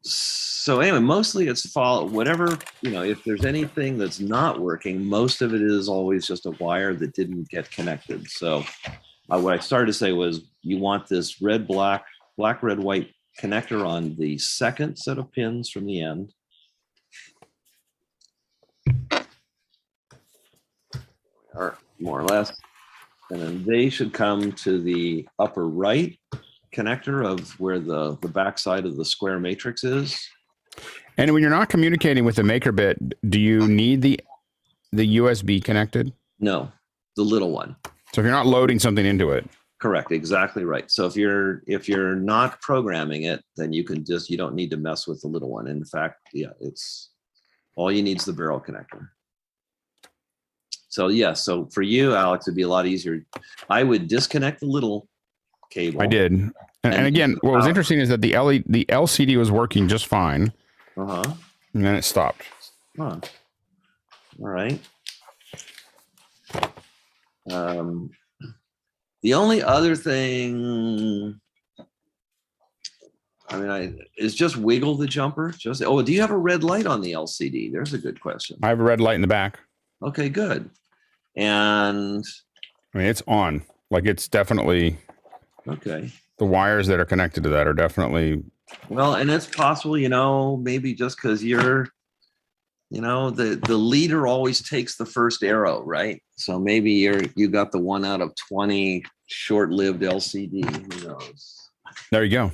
So anyway, mostly it's whatever, if there's anything that's not working, most of it is always just a wire that didn't get connected. So what I started to say was you want this red, black, red, white connector on the second set of pins from the end. Or more or less. And then they should come to the upper right connector of where the back side of the square matrix is. And when you're not communicating with the MakerBit, do you need the USB connected? No, the little one. So if you're not loading something into it. Correct, exactly right. So if you're not programming it, then you don't need to mess with the little one. In fact, yeah, it's all you need is the barrel connector. So yeah, so for you, Alex, it'd be a lot easier. I would disconnect the little cable. I did. And again, what was interesting is that the LCD was working just fine. Uh-huh. And then it stopped. Huh. All right. The only other thing, is just wiggle the jumper. Do you have a red light on the LCD? There's a good question. I have a red light in the back. Okay, good. And it's on. Like it's definitely okay. The wires that are connected to that are definitely. Well, and it's possible, maybe just because you're, the leader always takes the first arrow, right? So maybe you got the 1 out of 20 short-lived LCD. Who knows? There you go.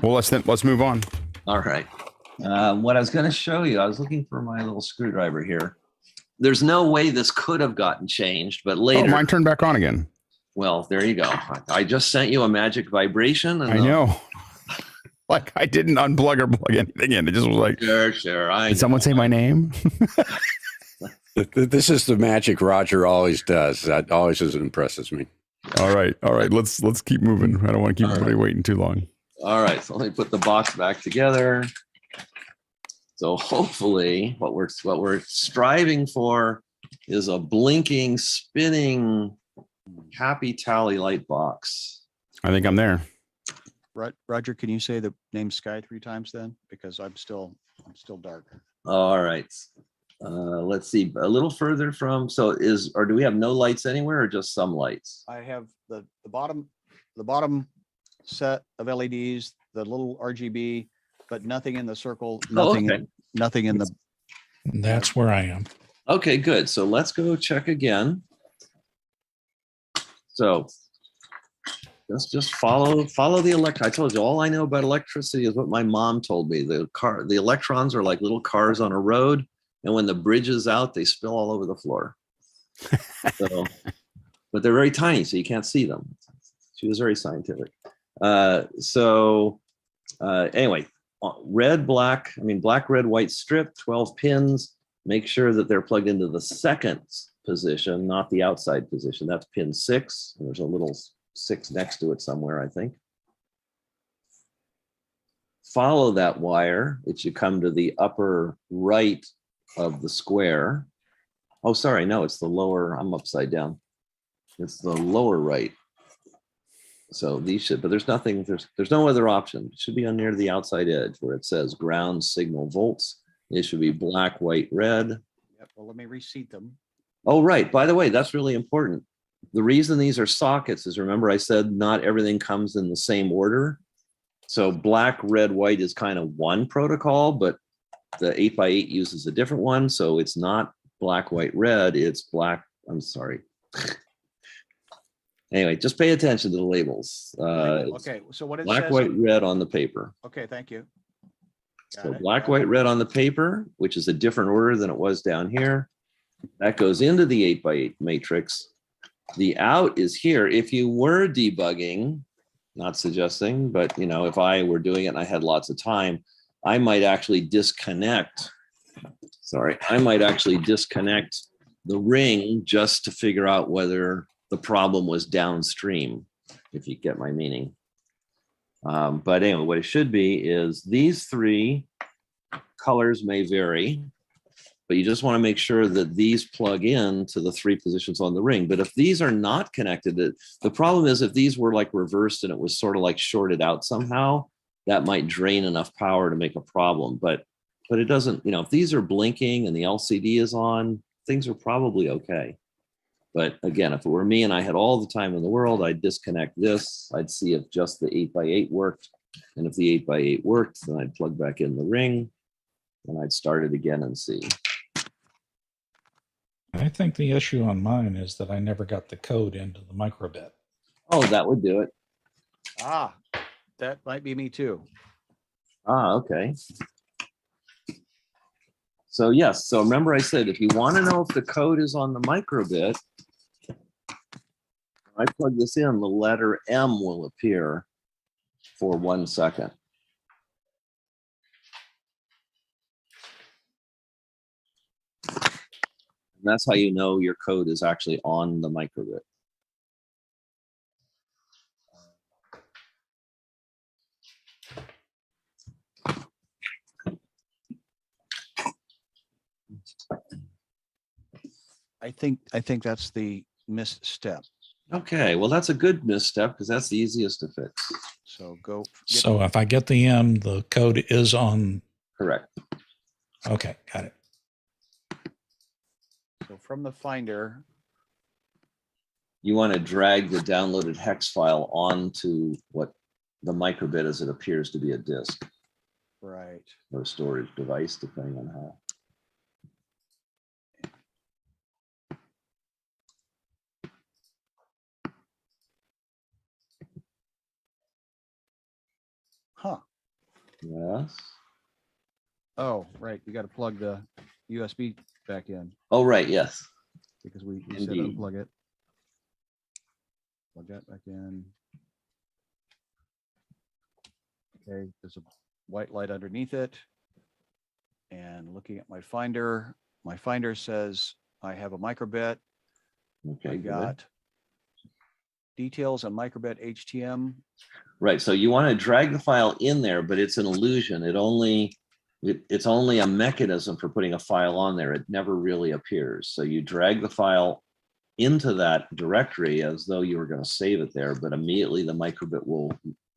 Well, let's move on. All right. What I was going to show you, I was looking for my little screwdriver here. There's no way this could have gotten changed, but later. Oh, mine turned back on again. Well, there you go. I just sent you a magic vibration. And I know. Like I didn't unplug or plug anything in. It just was like, sure. Did someone say my name? This is the magic Roger always does. That always impresses me. All right. Let's keep moving. I don't want to keep everybody waiting too long. All right, so let me put the box back together. So hopefully what we're striving for is a blinking, spinning, happy tally light box. I think I'm there. Roger, can you say the name Sky 3 times then? Because I'm still dark. All right. Let's see, a little further from, do we have no lights anywhere or just some lights? I have the bottom set of LEDs, the little RGB, but nothing in the circle, nothing, okay. nothing in the. That's where I am. Okay, good. So let's go check again. So just follow the I told you all I know about electricity is what my mom told me. The electrons are like little cars on a road, and when the bridge is out, they spill all over the floor. So, but they're very tiny, so you can't see them. She was very scientific. Anyway, black, red, white strip, 12 pins. Make sure that they're plugged into the second position, not the outside position. That's pin 6. And there's a little 6 next to it somewhere, I think. Follow that wire. It should come to the upper right of the square. Oh, sorry, no, it's the lower. I'm upside down. It's the lower right. So these should, but there's nothing, there's no other option. It should be on near the outside edge where it says ground signal volts. It should be black, white, red. Yep, well, let me reseat them. Oh, right. By the way, that's really important. The reason these are sockets is, remember I said not everything comes in the same order. So black, red, white is kind of one protocol, but the 8x8 uses a different one. So it's not black, white, red. It's black. I'm sorry. Anyway, just pay attention to the labels. Okay, so what it black, says, white, red on the paper. okay, thank you. Got So it. black, white, red on the paper, which is a different order than it was down here. That goes into the 8x8 matrix. The out is here. If you were debugging, not suggesting, but if I were doing it and I had lots of time, I might actually disconnect. I might actually disconnect the ring just to figure out whether the problem was downstream, if you get my meaning. But anyway, what it should be is these 3 colors may vary, but you just want to make sure that these plug in to the 3 positions on the ring. But if these are not connected, the problem is if these were like reversed and it was sort of like shorted out somehow, that might drain enough power to make a problem. But it doesn't, if these are blinking and the LCD is on, things are probably okay. But again, if it were me and I had all the time in the world, I'd disconnect this. I'd see if just the 8x8 worked. And if the 8x8 worked, then I'd plug back in the ring and I'd start it again and see. I think the issue on mine is that I never got the code into the MakerBit. Oh, that would do it. Ah, that might be me too. Ah, okay. So yes, so remember I said, if you want to know if the code is on the MakerBit, I plug this in, the letter M will appear for 1 second. And that's how you know your code is actually on the MakerBit. I think that's the misstep. Okay, well, that's a good misstep because that's the easiest to fix. So go. So if I get the M, the code is on. Correct. Okay, got it. So from the Finder, You want to drag the downloaded hex file onto what the MakerBit as it appears to be a disk right? or a storage device, depending on how. Huh? Yes. Oh, right. You got to plug the USB back in Oh, right. Yes. because we said Indeed. unplug it. Plug that back in. Okay, there's a white light underneath it. And looking at my Finder says I have a MakerBit. Okay. I good. got details on MakerBit HTM. Right. So you want to drag the file in there, but it's an illusion. It's only a mechanism for putting a file on there. It never really appears. So you drag the file into that directory as though you were going to save it there, but immediately the MakerBit will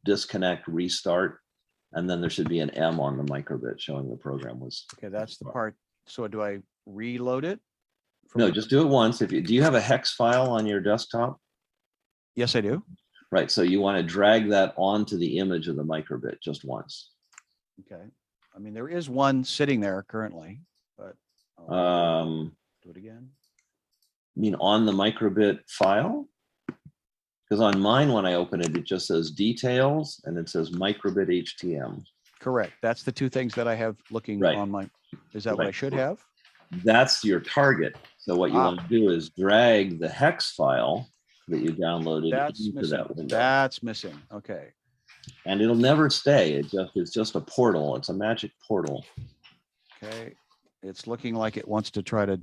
disconnect, restart, and then there should be an M on the MakerBit showing the program was. Okay, that's the part. So do I reload it? No, just do it once. Do you have a hex file on your desktop? Yes, I do. Right. So you want to drag that onto the image of the MakerBit just once. Okay. I mean, there is one sitting there currently, but Um, do it again. I mean, on the MakerBit file? Because on mine, when I open it, it just says details and it says MakerBit HTM. Correct. That's the two things that I have looking Right. on my. Is that what I Right. should have? That's your target. So what you want to do is drag the hex file that you downloaded That's into missing. that window. That's missing. Okay. And it'll never stay. It's just a portal. It's a magic portal. Okay. It's looking like it wants to try to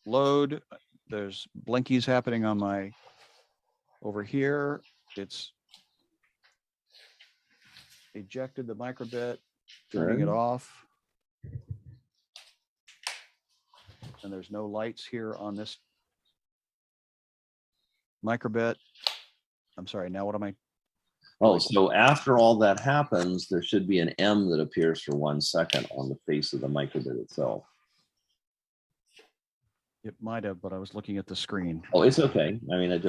load. There's blinkies happening on my over here. It's ejected the MakerBit, turning it Good. off. And there's no lights here on this MakerBit. I'm sorry. Now what am I? Oh, so after all that happens, there should be an M that appears for 1 second on the face of the MakerBit itself. It might have, but I was looking at the screen. Oh, it's okay. I mean,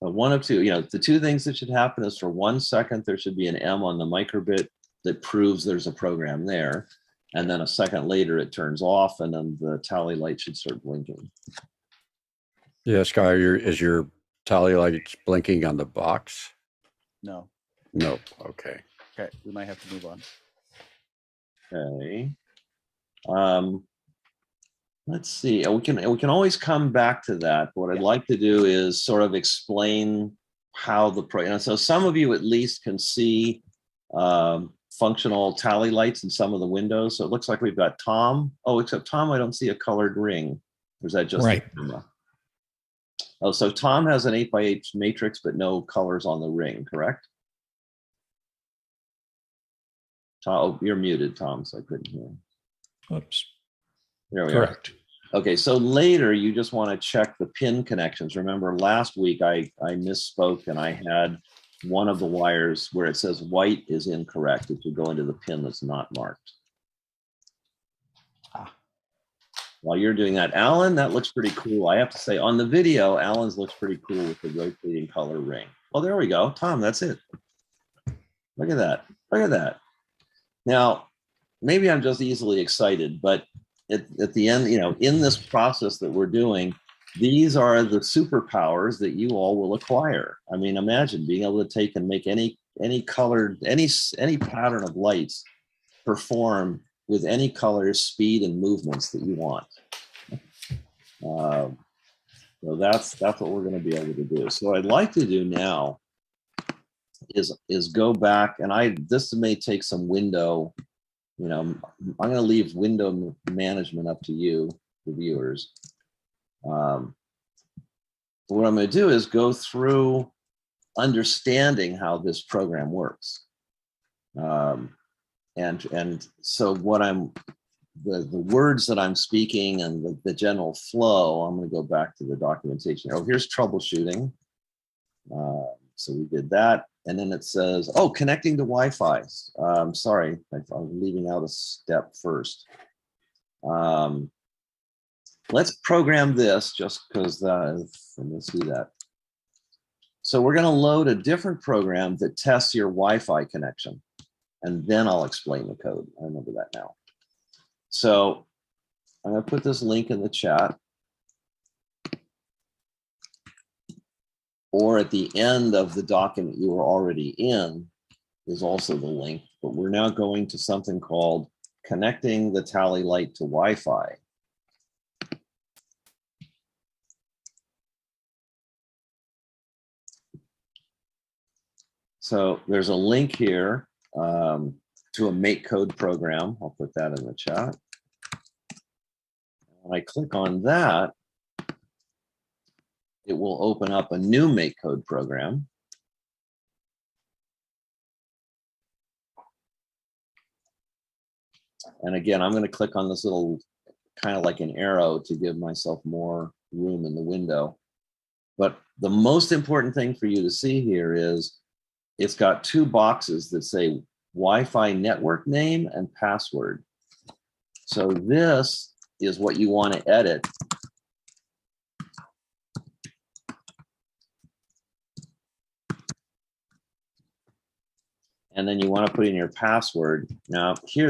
one of two, the two things that should happen is for 1 second, there should be an M on the MakerBit that proves there's a program there. And then a second later, it turns off and then the tally light should start blinking. Yeah, Sky, is your tally light blinking on the box? No. No. Okay. Okay. We might have to move on. Okay. Let's see. We can always come back to that. What I'd like to do is sort of explain how the program. So some of you at least can see functional tally lights in some of the windows. So it looks like we've got Tom. Oh, except Tom, I don't see a colored ring. Or is that just Right. Oh, so Tom has an 8x8 matrix, but no colors on the ring, correct? Tom, oh, you're muted, Tom, so I couldn't hear. Oops. There we are. Correct. Okay, so later you just want to check the pin connections. Remember last week I misspoke and I had one of the wires where it says white is incorrect. It should go into the pin that's not marked. While you're doing that, Alan, that looks pretty cool. I have to say, on the video, Alan's looks pretty cool with the rotating color ring. Oh, there we go. Tom, that's it. Look at that. Look at that. Now, maybe I'm just easily excited, but at the end, in this process that we're doing, these are the superpowers that you all will acquire. I mean, imagine being able to take and make any colored, any pattern of lights perform with any color, speed, and movements that you want. So that's what we're going to be able to do. So what I'd like to do now is go back, and this may take some window. I'm going to leave window management up to you, the viewers. What I'm going to do is go through understanding how this program works. And so what the words that I'm speaking and the general flow, I'm going to go back to the documentation. Oh, here's troubleshooting. So we did that. And then it says, oh, connecting to Wi-Fi. Sorry, I'm leaving out a step first. Let's program this just because let's do that. So we're going to load a different program that tests your Wi-Fi connection. And then I'll explain the code. I remember that now. So I'm going to put this link in the chat. Or at the end of the document you were already in is also the link. But we're now going to something called connecting the tally light to Wi-Fi. So there's a link here to a MakeCode program. I'll put that in the chat. When I click on that, it will open up a new MakeCode program. And again, I'm going to click on this little kind of like an arrow to give myself more room in the window. But the most important thing for you to see here is it's got two boxes that say Wi-Fi network name and password. So this is what you want to edit. And then you want to put in your password. Now here,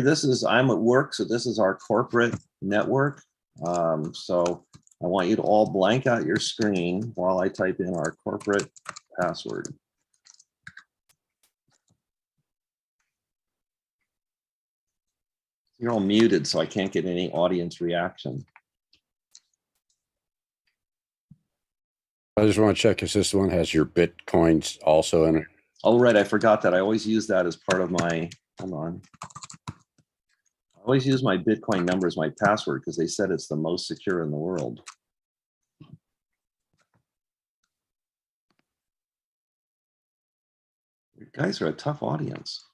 I'm at work, so this is our corporate network. So I want you to all blank out your screen while I type in our corporate password. You're all muted, so I can't get any audience reaction. I just want to check if this one has your Bitcoins also in it. Oh, right, I forgot that. I always use that as part of my, hold on. I always use my Bitcoin number as my password because they said it's the most secure in the world. You guys are a tough audience.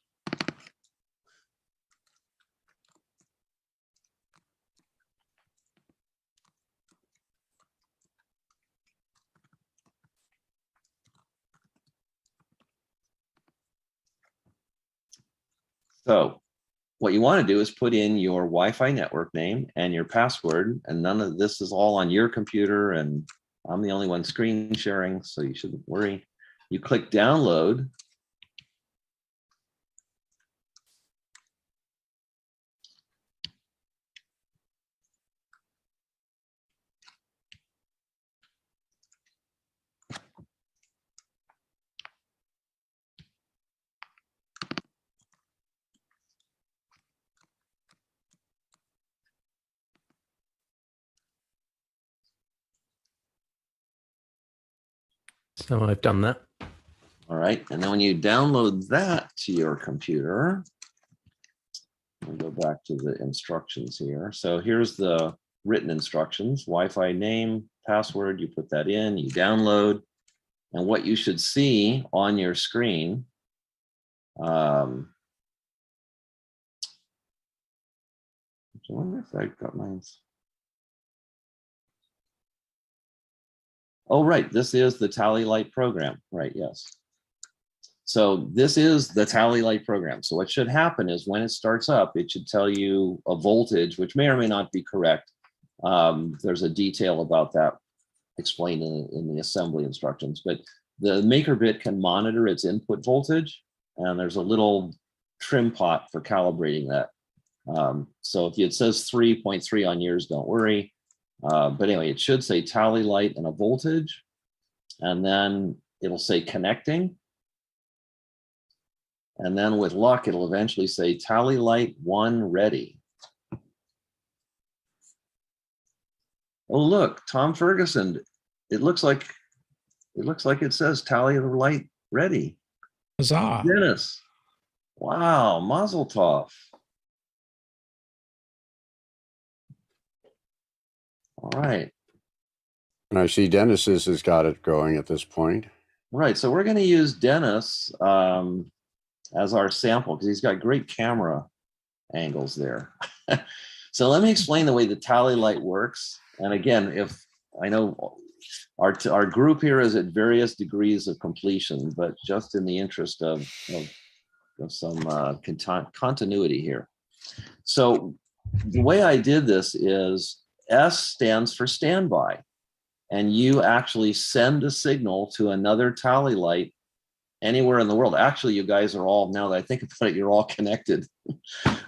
So what you want to do is put in your Wi-Fi network name and your password, and none of this is all on your computer, and I'm the only one screen sharing, so you shouldn't worry. You click download. So I've done that. All right, and then when you download that to your computer, we'll go back to the instructions here. So here's the written instructions: Wi-Fi name, password, you put that in, you download, and what you should see on your screen, I wonder if I got mine. Oh, right, this is the Tally Light program, right, yes. So this is the Tally Light program. So what should happen is when it starts up, it should tell you a voltage, which may or may not be correct. There's a detail about that explained in the assembly instructions, but the MakerBit can monitor its input voltage, and there's a little trim pot for calibrating that. So if it says 3.3 on yours, don't worry. But anyway, it should say Tally Light and a voltage, and then it'll say connecting. And then with luck, it'll eventually say Tally Light 1 ready. Oh, look, Tom Ferguson. It looks like it says Tally Light ready. Huzzah. Dennis. Wow, Mazel Tov. All right. And I see Dennis's has got it going at this point. Right. So we're going to use Dennis as our sample because he's got great camera angles there. So let me explain the way the Tally Light works. And again, if I know our group here is at various degrees of completion, but just in the interest of some continuity here. So the way I did this is S stands for standby, and you actually send a signal to another Tally Light anywhere in the world. Actually, you guys are all, now that I think about it, you're all connected.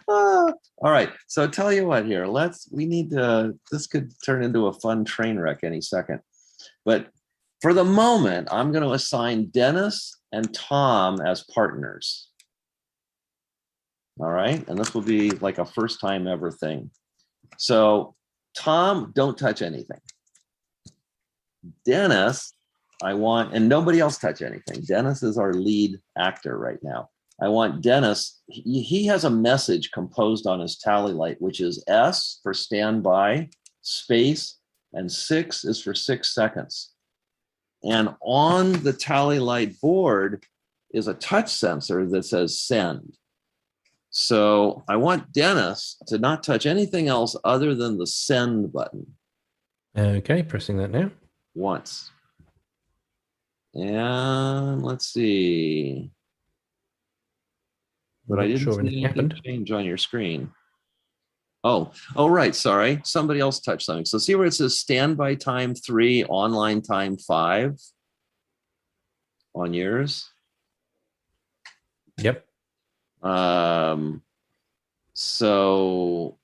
All right, so tell you what here, this could turn into a fun train wreck any second. But for the moment, I'm going to assign Dennis and Tom as partners. All right, and this will be like a first time ever thing. So Tom, don't touch anything. Dennis, and nobody else touch anything. Dennis is our lead actor right now. I want Dennis, he has a message composed on his Tally Light, which is S for standby, space, and 6 is for 6 seconds. And on the tally light board is a touch sensor that says send. So I want Dennis to not touch anything else other than the send button. Okay, pressing that now. Once. And let's see. But I Not didn't sure see anything anything happened. change on your screen. Oh, right. Sorry. Somebody else touched something. So see where it says standby time 3, online time 5 on yours? Yep. So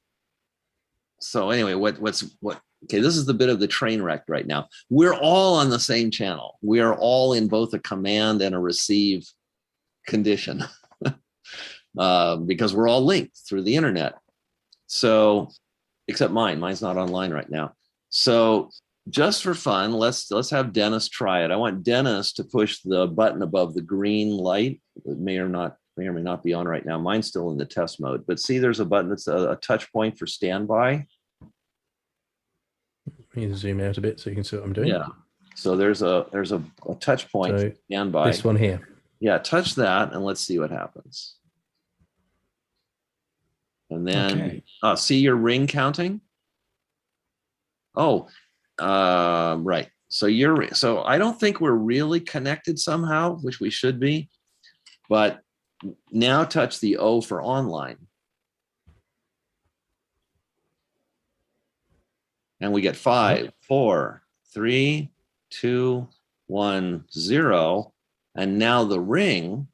anyway, okay, this is the bit of the train wreck right now. We're all on the same channel. We are all in both a command and a receive condition because we're all linked through the internet. So, except mine's not online right now. So just for fun, let's have Dennis try it. I want Dennis to push the button above the green light. It may or may not be on right now. Mine's still in the test mode, but see, there's a button that's a touch point for standby. You can zoom out a bit so you can see what I'm doing. Yeah. So there's a touch point So for standby. this one here. Yeah, touch that and let's see what happens. And then see your ring counting. Oh, right. So I don't think we're really connected somehow, which we should be. But now touch the O for online. And we get 5, 4, 3, 2, 1, 0. And now the ring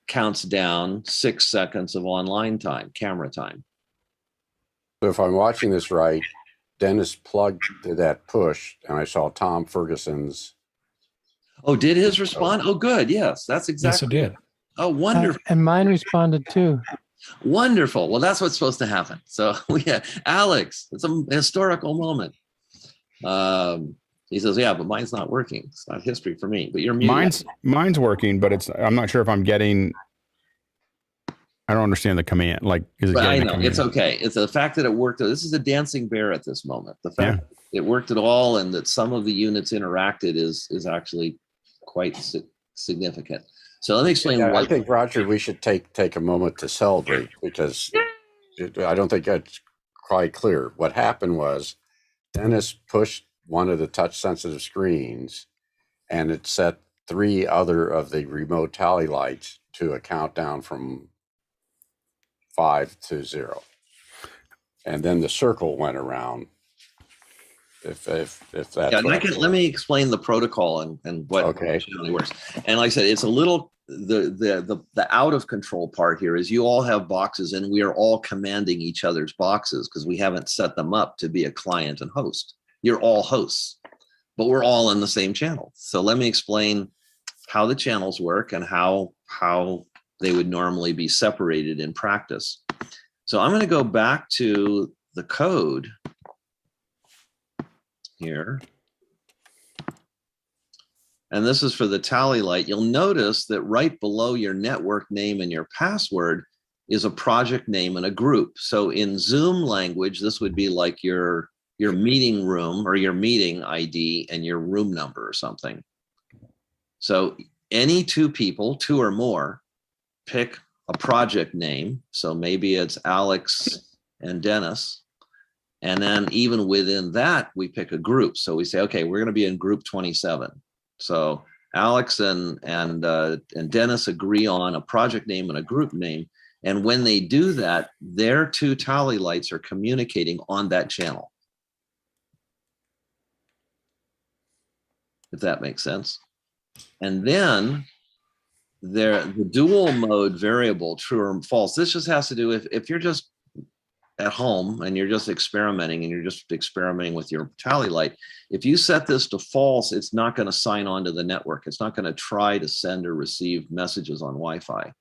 counts down 6 seconds of online time, camera time. So if I'm watching this right, Dennis plugged to that push, and I saw Tom Ferguson's. Oh, did his respond? Oh, good. Yes, that's exactly. Yes, it did. Oh, wonderful. And mine responded too. Wonderful. Well, that's what's supposed to happen. So Alex, it's a historical moment. He says, yeah, but mine's not working. It's not history for me, but you're muted. Mine's working, but I'm not sure if I'm getting, I don't understand the command. Like, is it But I getting know the command? it's okay. It's the fact that it worked. This is a dancing bear at this moment. The fact that it worked at all and that some of the units interacted is actually quite significant. So let me explain. I think, Roger, we should take a moment to celebrate because I don't think that's quite clear. What happened was Dennis pushed one of the touch sensitive screens and it set 3 other of the remote tally lights to a countdown from 5 to 0. And then the circle went around. If that's let me explain the protocol and what really works. And like I said, it's a little the out of control part here is you all have boxes and we are all commanding each other's boxes because we haven't set them up to be a client and host. You're all hosts, but we're all in the same channel. So let me explain how the channels work and how they would normally be separated in practice. So I'm going to go back to the code here. And this is for the tally light. You'll notice that right below your network name and your password is a project name and a group. So in Zoom language, this would be like your meeting room or your meeting ID and your room number or something. So any 2 people, 2 or more, pick a project name. So maybe it's Alex and Dennis. And then even within that, we pick a group. So we say, okay, we're going to be in group 27. So Alex and Dennis agree on a project name and a group name. And when they do that, their 2 tally lights are communicating on that channel. If that makes sense. And then the dual mode variable, true or false, this just has to do with if you're just at home and you're just experimenting with your tally light. If you set this to false, it's not going to sign on to the network. It's not going to try to send or receive messages on Wi-Fi.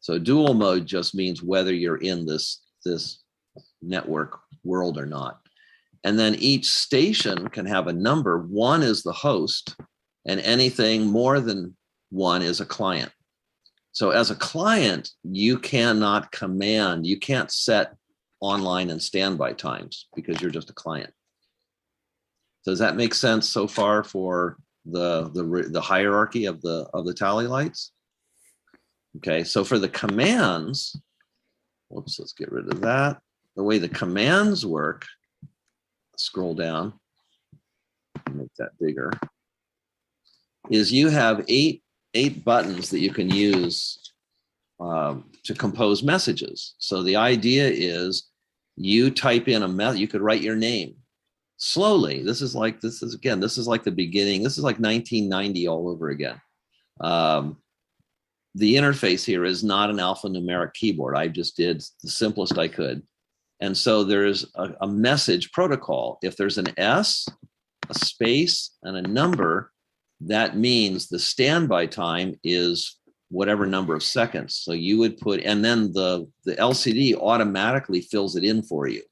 So dual mode just means whether you're in this network world or not. And then each station can have a number. 1 is the host, and anything more than 1 is a client. So as a client, you cannot command, you can't set online and standby times because you're just a client. Does Does that make sense so far for the hierarchy of the tally lights? Okay, so for the commands, whoops, let's get rid of that. The way the commands work, scroll down, make that bigger, is you have eight buttons that you can use to compose messages. So the idea is you type in you could write your name slowly. This is like the beginning. This is like 1990 all over again. The interface here is not an alphanumeric keyboard. I just did the simplest I could. And so there's a message protocol. If there's an S, a space, and a number, that means the standby time is whatever number of seconds. So you would put, and then the LCD automatically fills it in for you.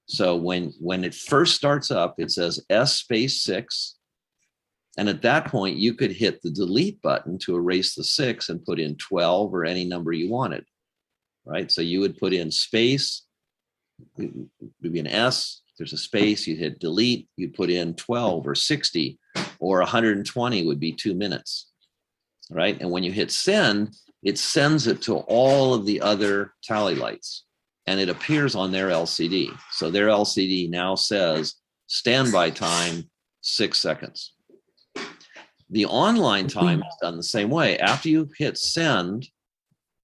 So when it first starts up, it says S space 6. And at that point, you could hit the delete button to erase the 6 and put in 12 or any number you wanted, right? So you would put in space, it would be an S, there's a space, you hit delete, you put in 12 or 60 or 120 would be 2 minutes, right? And when you hit send, it sends it to all of the other tally lights and it appears on their LCD. So their LCD now says standby time 6 seconds. The online time is done the same way. After you hit send,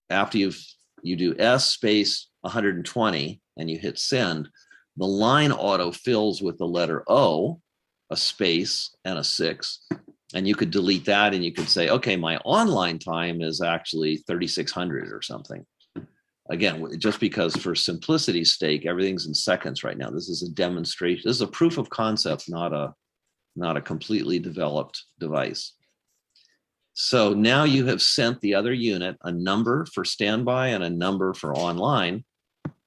after you do S space 120 and you hit send, the line auto fills with the letter O, a space and a 6. And you could delete that and you could say, okay, my online time is actually 3600 or something. Again, just because for simplicity's sake, everything's in seconds right now. This is a demonstration. This is a proof of concept, not a completely developed device. So now you have sent the other unit a number for standby and a number for online.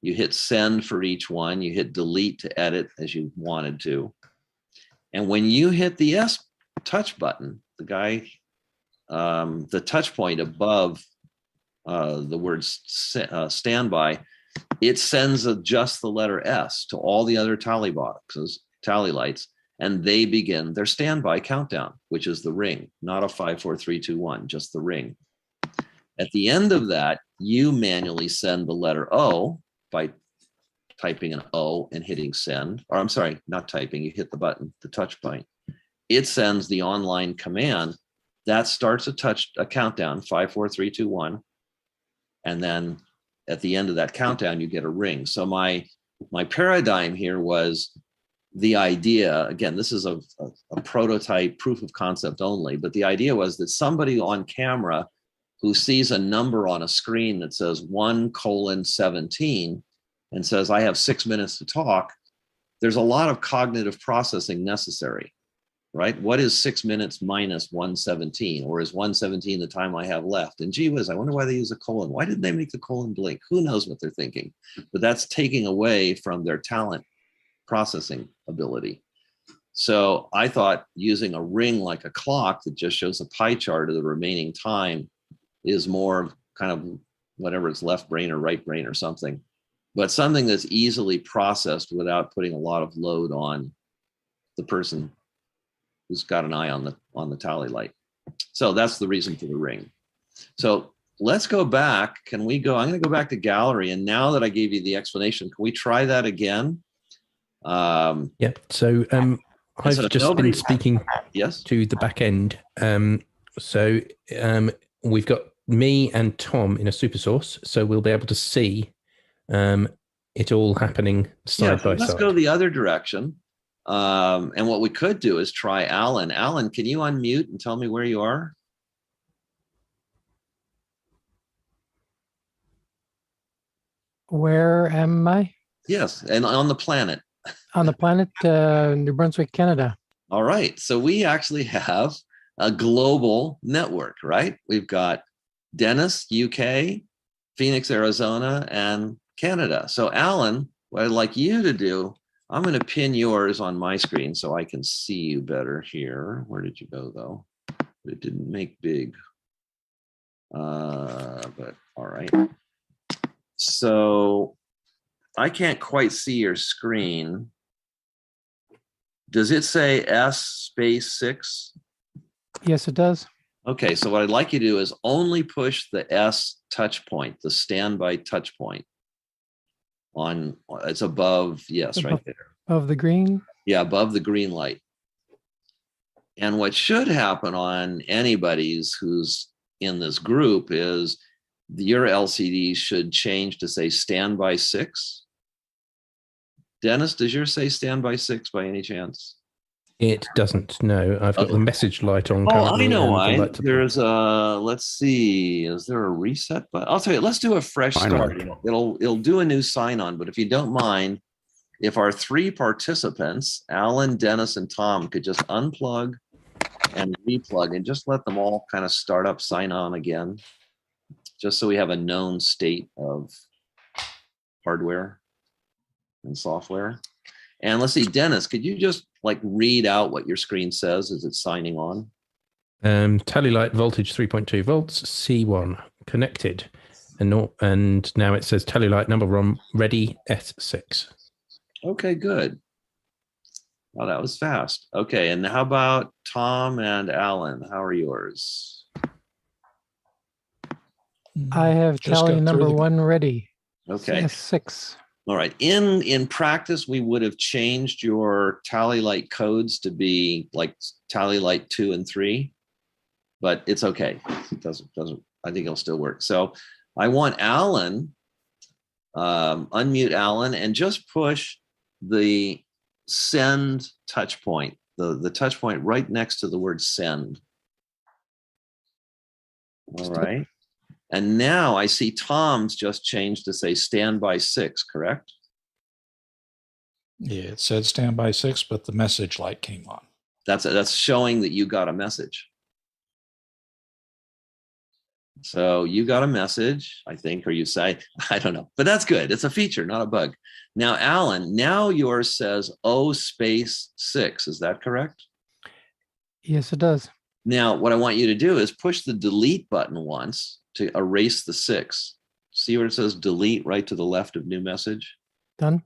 You hit send for each one. You hit delete to edit as you wanted to. And when you hit the S touch button, the touch point above the words standby, it sends just the letter S to all the other tally boxes, tally lights, and they begin their standby countdown, which is the ring, not a 5, 4, 3, 2, 1, just the ring. At the end of that, you manually send the letter O by typing an O and hitting send, or I'm sorry, not typing, you hit the button, the touch point. It sends the online command that starts a countdown, 5, 4, 3, 2, 1. And then at the end of that countdown, you get a ring. So my paradigm here was the idea, again, this is a prototype proof of concept only, but the idea was that somebody on camera who sees a number on a screen that says 1:17 and says, I have 6 minutes to talk, there's a lot of cognitive processing necessary, right? What is 6 minutes minus 1:17? Or is 1:17 the time I have left? And gee whiz, I wonder why they use a colon. Why didn't they make the colon blink? Who knows what they're thinking? But that's taking away from their talent processing ability. So I thought using a ring like a clock that just shows a pie chart of the remaining time is more kind of whatever it's left brain or right brain or something, but something that's easily processed without putting a lot of load on the person who's got an eye on the tally light. So that's the reason for the ring. So let's go back. Can we go? I'm going to go back to gallery. And now that I gave you the explanation, can we try that again? Yeah. So I've so just been speaking to the back end. So we've got me and Tom in a super source, so we'll be able to see it all happening side by side. Let's go the other direction. And what we could do is try Alan. Alan, can you unmute and tell me where you are? Where am I? Yes, and on the planet. On the planet, New Brunswick, Canada. All right. So we actually have a global network, right? We've got Dennis, UK, Phoenix, Arizona, and Canada. So Alan, what I'd like you to do, I'm going to pin yours on my screen so I can see you better here. Where did you go, though? It didn't make big. But all right. So I can't quite see your screen. Does it say S space 6? Yes, it does. Okay, so what I'd like you to do is only push the S touch point, the standby touch point on, it's above, yes, right there. Of the green. Yeah, above the green light. And what should happen on anybody's who's in this group is your LCD should change to say standby 6. Dennis, does yours say standby 6 by any chance? It doesn't. No, I've got the message light on. Oh, currently I know and the why. light to- There's a, let's see, is there a reset button? I'll tell you, let's do a fresh Sign start. on. It'll do a new sign on, but if you don't mind, if our 3 participants, Alan, Dennis, and Tom, could just unplug and replug and just let them all kind of start up, sign on again, just so we have a known state of hardware and software. And let's see, Dennis, could you just like read out what your screen says as it's signing on? Tally light voltage 3.2 volts, C1 connected, and now it says tally light number ROM ready S6. Okay, good. Well, that was fast. Okay, and how about Tom and Alan? How are yours? I have Just got tally through number the- 1 ready. Okay. S6. All right. In practice, we would have changed your tally light codes to be like tally light 2 and 3, but it's okay. It doesn't. I think it'll still work. So I want Alan, unmute Alan, and just push the send touch point, the touch point right next to the word send. All right. And now I see Tom's just changed to say standby 6, correct? Yeah, it said standby 6, but the message light came on. That's showing that you got a message. So you got a message, I think, or you say, I don't know, but that's good. It's a feature, not a bug. Now, Alan, now yours says O space 6. Is that correct? Yes, it does. Now, what I want you to do is push the delete button once to erase the 6. See where it says delete right to the left of new message? Done.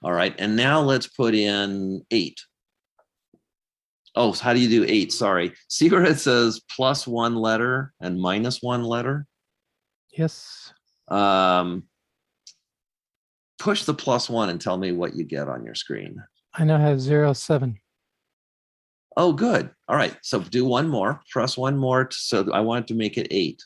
All right. And now let's put in 8. Oh, how do you do 8? Sorry. See where it says +1 letter and -1 letter? Yes. Push the +1 and tell me what you get on your screen. I now have 07. Oh, good. All right. So do one more. Press one more. So I want to make it 8.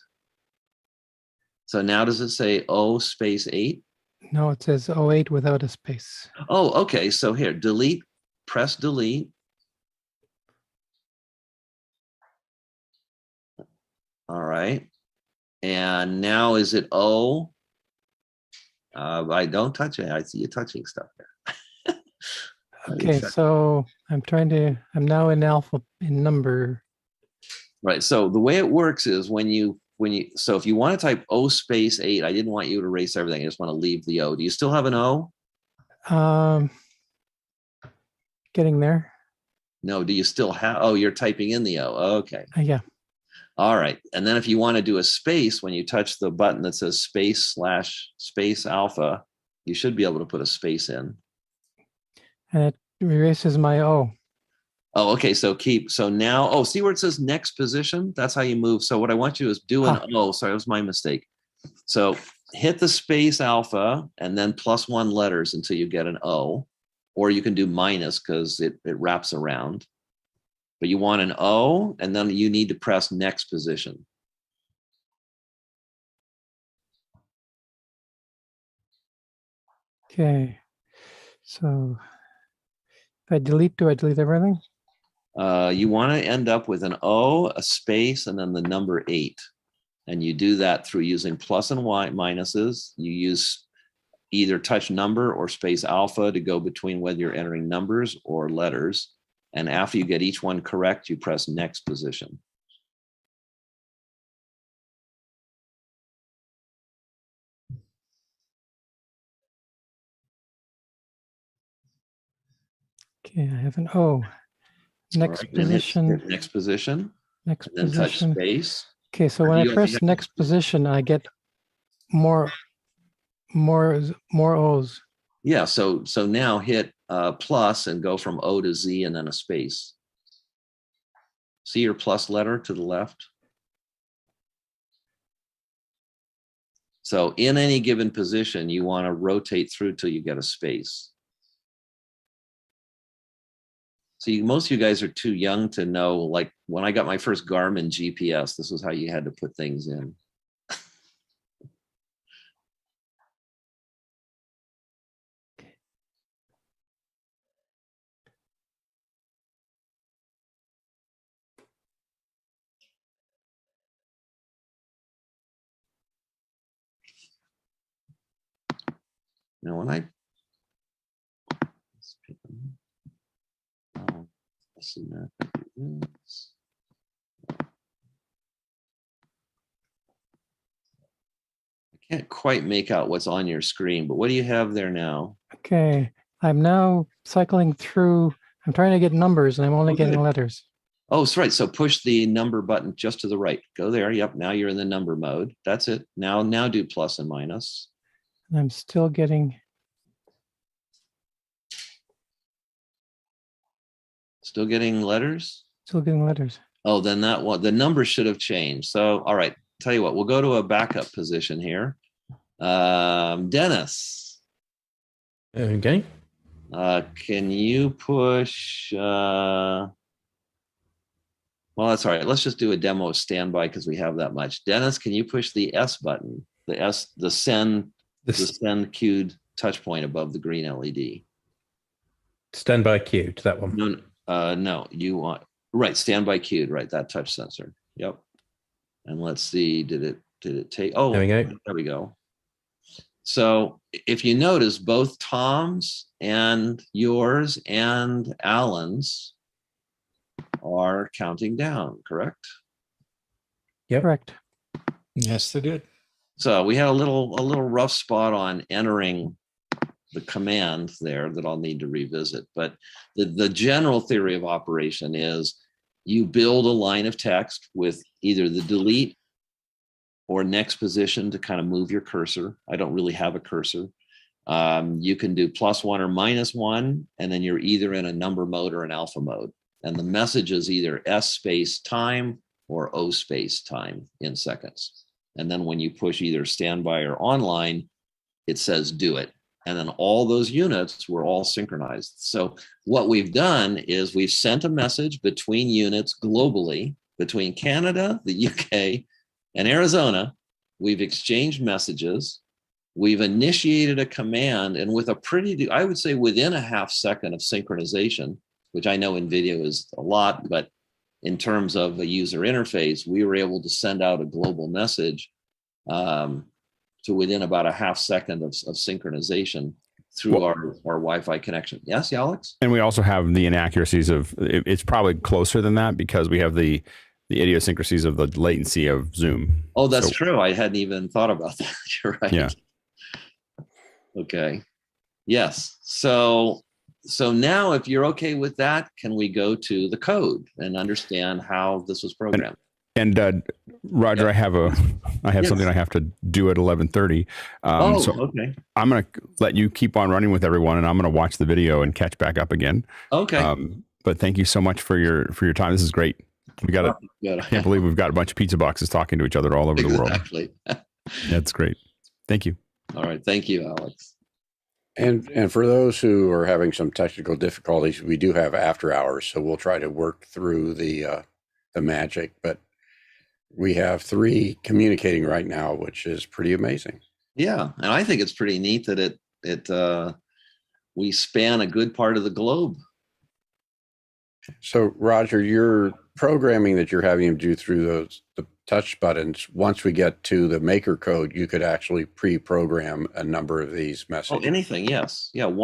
So now does it say O space 8? No, it says 08 without a space. Oh, okay. So here, delete, press delete. All right. And now is it O? I don't touch it. I see you touching stuff there. Okay, so I'm now in number. Right. So the way it works is so if you want to type O space 8, I didn't want you to erase everything. I just want to leave the O. Do you still have an O? Getting there. No. Do you still have? Oh, you're typing in the O. Okay. Yeah. All right. And then if you want to do a space, when you touch the button that says space alpha, you should be able to put a space in. And it erases my O. Oh, okay. So now, see where it says next position? That's how you move. So what I want you to do is do an O. Sorry, that was my mistake. So hit the space alpha and then +1 letters until you get an O, or you can do minus because it wraps around. But you want an O, and then you need to press next position. Okay. So if I delete, do I delete everything? You want to end up with an O, a space, and then the number 8. And you do that through using plus and Y minuses. You use either touch number or space alpha to go between whether you're entering numbers or letters. And after you get each one correct, you press next position. Okay, I have an O. Next Right, position. hit next position. Next And then touch position. space. Okay, so when I press next position, I get more O's. Yeah. So now hit plus and go from O to Z and then a space. See your plus letter to the left? So in any given position, you want to rotate through till you get a space. See, most of you guys are too young to know, like when I got my first Garmin GPS, this was how you had to put things in. Now, when I see that, I can't quite make out what's on your screen, but what do you have there now? Okay, I'm now cycling through. I'm trying to get numbers, and I'm only getting letters. Oh, that's right. So push the number button just to the right. Go there. Yep. Now you're in the number mode. That's it. Now do plus and minus. And I'm still getting. Still getting letters? Still getting letters. Oh, then that one, the number should have changed. So, all right. Tell you what, we'll go to a backup position here. Dennis. Okay. Can you push? Well, that's all right. Let's just do a demo standby because we have that much. Dennis, can you push the S button? The send queued touch point above the green LED. Standby queue to that one. No, you want right. Standby queued, right? That touch sensor. Yep. And let's see, did it take? Oh, there we go. There we go. So if you notice, both Tom's and yours and Alan's are counting down, correct? Yep. Correct. Yes, they did. So we had a little rough spot on entering the command there that I'll need to revisit. But the general theory of operation is you build a line of text with either the delete or next position to kind of move your cursor. I don't really have a cursor. You can do +1 or -1, and then you're either in a number mode or an alpha mode. And the message is either S space time or O space time in seconds. And then when you push either standby or online, it says do it. And then all those units were all synchronized. So what we've done is we've sent a message between units globally, between Canada, the UK, and Arizona. We've exchanged messages. We've initiated a command, and with a pretty, I would say within a half second of synchronization, which I know in video is a lot, but in terms of a user interface, we were able to send out a global message to within about a half second of synchronization through our Wi-Fi connection. Yes, Alex? And we also have the inaccuracies of, it's probably closer than that because we have the idiosyncrasies of the latency of Zoom. Oh, that's true. I hadn't even thought about that. You're right. Yeah. Okay. Yes. So now if you're okay with that, can we go to the code and understand how this was programmed? And Roger, Yeah. I have something I have to do at 11:30. Okay. I'm going to let you keep on running with everyone, and I'm going to watch the video and catch back up again. Okay. But thank you so much for your time. This is great. We got I can't believe we've got a bunch of pizza boxes talking to each other all over the world. Exactly. That's great. Thank you. All right. Thank you, Alex. And for those who are having some technical difficulties, we do have after hours, so we'll try to work through the magic. But we have 3 communicating right now, which is pretty amazing. Yeah, and I think it's pretty neat that we span a good part of the globe. So, Roger, your programming that you're having to do through the touch buttons, once we get to the maker code, you could actually pre-program a number of these messages. Oh, anything, yes. Yeah, the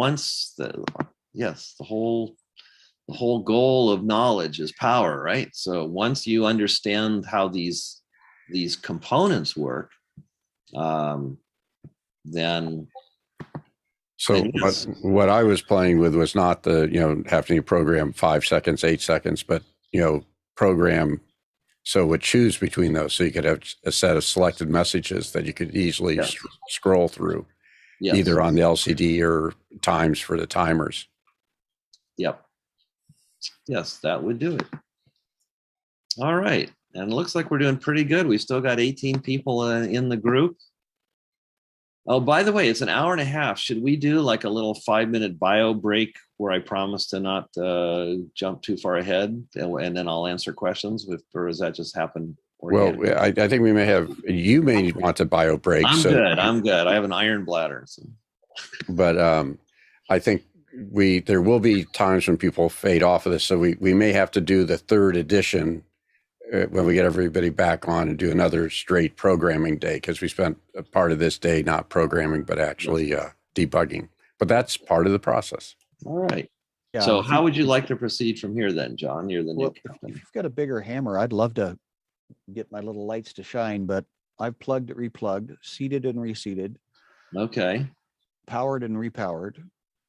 whole goal of knowledge is power, right? So once you understand how these components work, then So what I was playing with was not having to program 5 seconds, 8 seconds, but, program so it would choose between those. So you could have a set of selected messages that you could easily scroll through, either on the LCD or times for the timers. Yep. Yes, that would do it. All right. And it looks like we're doing pretty good. We still got 18 people in the group. Oh, by the way, it's an hour and a half. Should we do like a little 5-minute bio break where I promise to not jump too far ahead, and then I'll answer questions? Or does that just happen? Well, I think we may have, you may want to bio break. I'm good. I'm good. I have an iron bladder. So. But I think there will be times when people fade off of this. So we may have to do the third edition when we get everybody back on and do another straight programming day, because we spent a part of this day not programming, but actually debugging. But that's part of the process. All right. Yeah, So how would you like to proceed from here then, John? You're the new captain. If you've got a bigger hammer, I'd love to get my little lights to shine, but I've plugged, replugged, seated and reseated. Okay. Powered and repowered.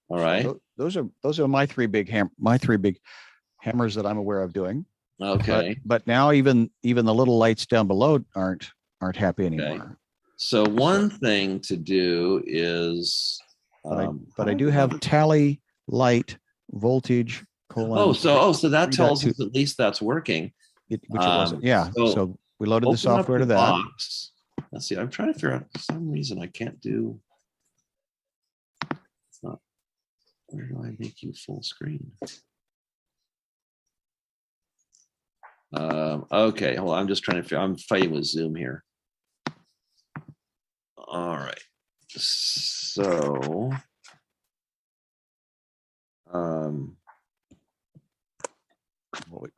All right. So those are my three big hammers that I'm aware of doing. Okay. But now even the little lights down below aren't happy anymore. Okay. So one thing to do is, but I do have tally light voltage colon. So that tells us at least that's working. Which it wasn't. Yeah. So we loaded the software to that. Box. Let's see. I'm trying to figure out, for some reason I can't do. It's not. Where do I make you full screen? Okay, hold on. I'm just trying to figure. I'm fighting with Zoom here. All right. So,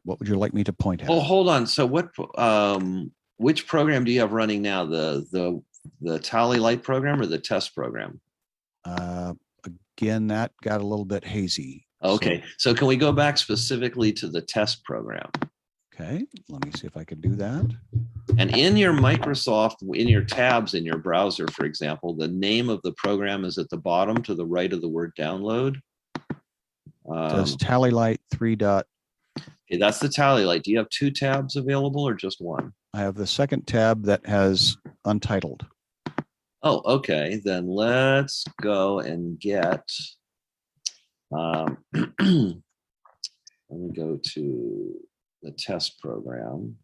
what would you like me to point at? Oh, hold on. So, which program do you have running now? The Tally Light program or the test program? Again, that got a little bit hazy. Okay. So can we go back specifically to the test program? Okay, let me see if I can do that. And in your Microsoft, in your tabs in your browser, for example, the name of the program is at the bottom to the right of the word download. Does Tally Light 3. Okay, that's the Tally Light. Do you have 2 tabs available or just one? I have the second tab that has Untitled. Oh, okay. Then let's go and get. Let me go to the test program.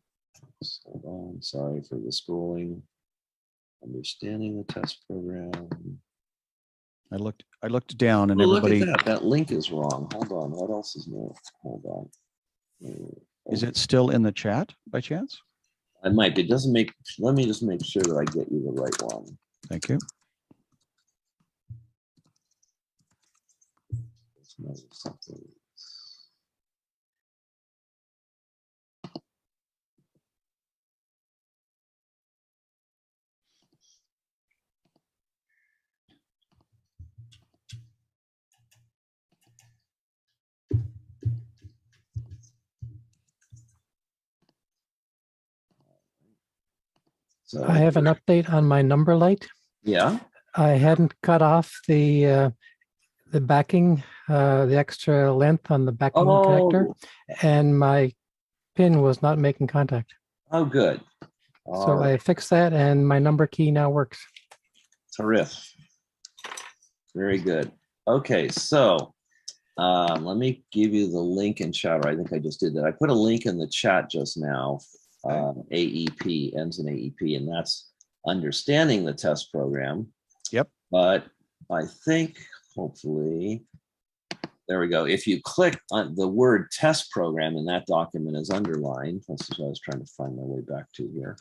Hold on. Sorry for the scrolling. Understanding the test program. I looked down and everybody. Look at that. That link is wrong. Hold on. What else is new? Hold on. Is it still in the chat by chance? I might be. It doesn't make. Let me just make sure that I get you the right one. Thank you. Something. So I have an update on my number light. Yeah. I hadn't cut off the backing, the extra length on the backing connector, and my pin was not making contact. Oh, good. So I fixed that, and my number key now works. Terrific. Very good. Okay, so let me give you the link in chat. I think I just did that. I put a link in the chat just now. AEP ends in AEP, and that's understanding the test program. Yep. But I think hopefully, there we go. If you click on the word test program and that document is underlined, this is what I was trying to find my way back to here.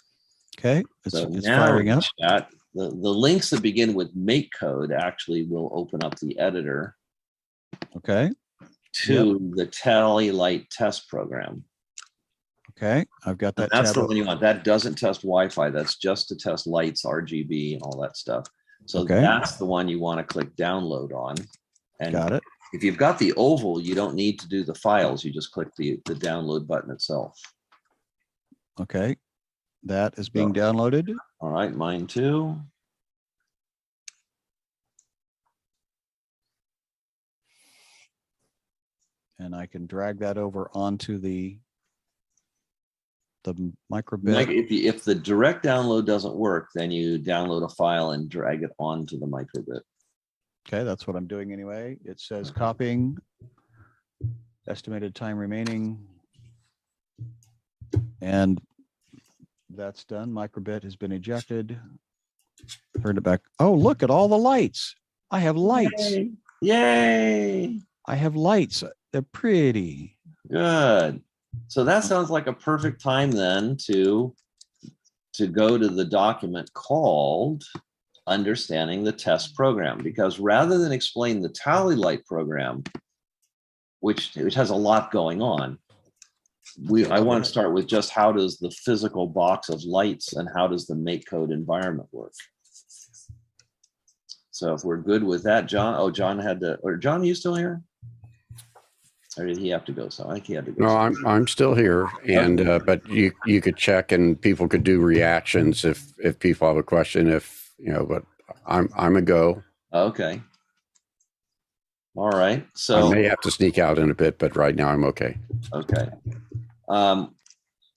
Okay, it's firing up. Chat, the links that begin with make code actually will open up the editor. Okay. To the Tally Light test program. Okay, I've got that. That's the one you want. That doesn't test Wi-Fi. That's just to test lights, RGB, and all that stuff. So that's the one you want to click download on. And got it. If you've got the oval, you don't need to do the files. You just click the download button itself. Okay, that is being downloaded. All right, mine too. And I can drag that over onto the MakerBit. If the direct download doesn't work, then you download a file and drag it onto the MakerBit. Okay, that's what I'm doing anyway. It says copying estimated time remaining. And that's done. MakerBit has been ejected. Turn it back. Oh, look at all the lights. I have lights. Yay. Yay. I have lights. They're pretty. Good. So that sounds like a perfect time then to go to the document called Understanding the Test Program, because rather than explain the tally light program, which has a lot going on, I want to start with just how does the physical box of lights and how does the MakeCode environment work. So if we're good with that, John, John had to, or John, are you still here? Or did he have to go? So I think he had to go. No, I'm still here, and but you could check, and people could do reactions if people have a question. If you know, but I'm a go. Okay. All right. So I may have to sneak out in a bit, but right now I'm okay. Okay.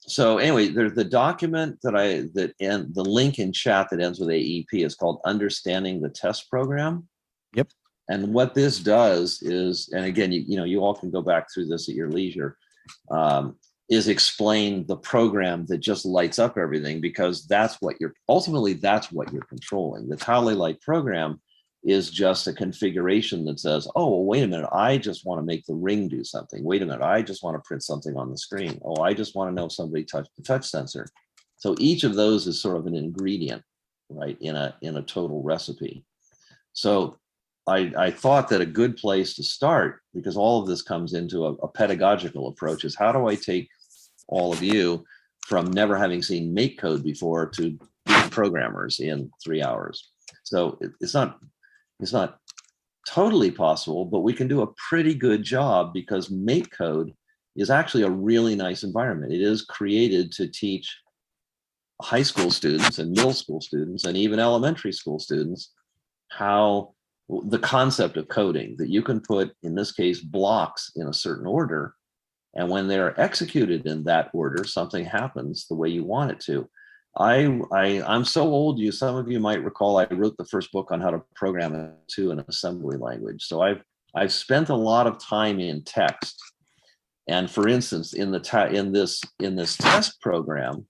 So anyway, there's the document the link in chat that ends with AEP is called Understanding the Test Program. Yep. And what this does is, and again, you all can go back through this at your leisure, is explain the program that just lights up everything, because that's what you're controlling. The tally light program is just a configuration that says, oh, well, wait a minute, I just want to make the ring do something. Wait a minute, I just want to print something on the screen. Oh, I just want to know if somebody touched the touch sensor. So each of those is sort of an ingredient, right, in a total recipe. So I thought that a good place to start, because all of this comes into a pedagogical approach, is how do I take all of you from never having seen MakeCode before to being programmers in 3 hours. So it's not totally possible, but we can do a pretty good job, because MakeCode is actually a really nice environment. It is created to teach high school students and middle school students and even elementary school students how the concept of coding, that you can put, in this case, blocks in a certain order. And when they're executed in that order, something happens the way you want it to. I'm so old, some of you might recall I wrote the first book on how to program to an assembly language. So I've spent a lot of time in text. And for instance, in this test program,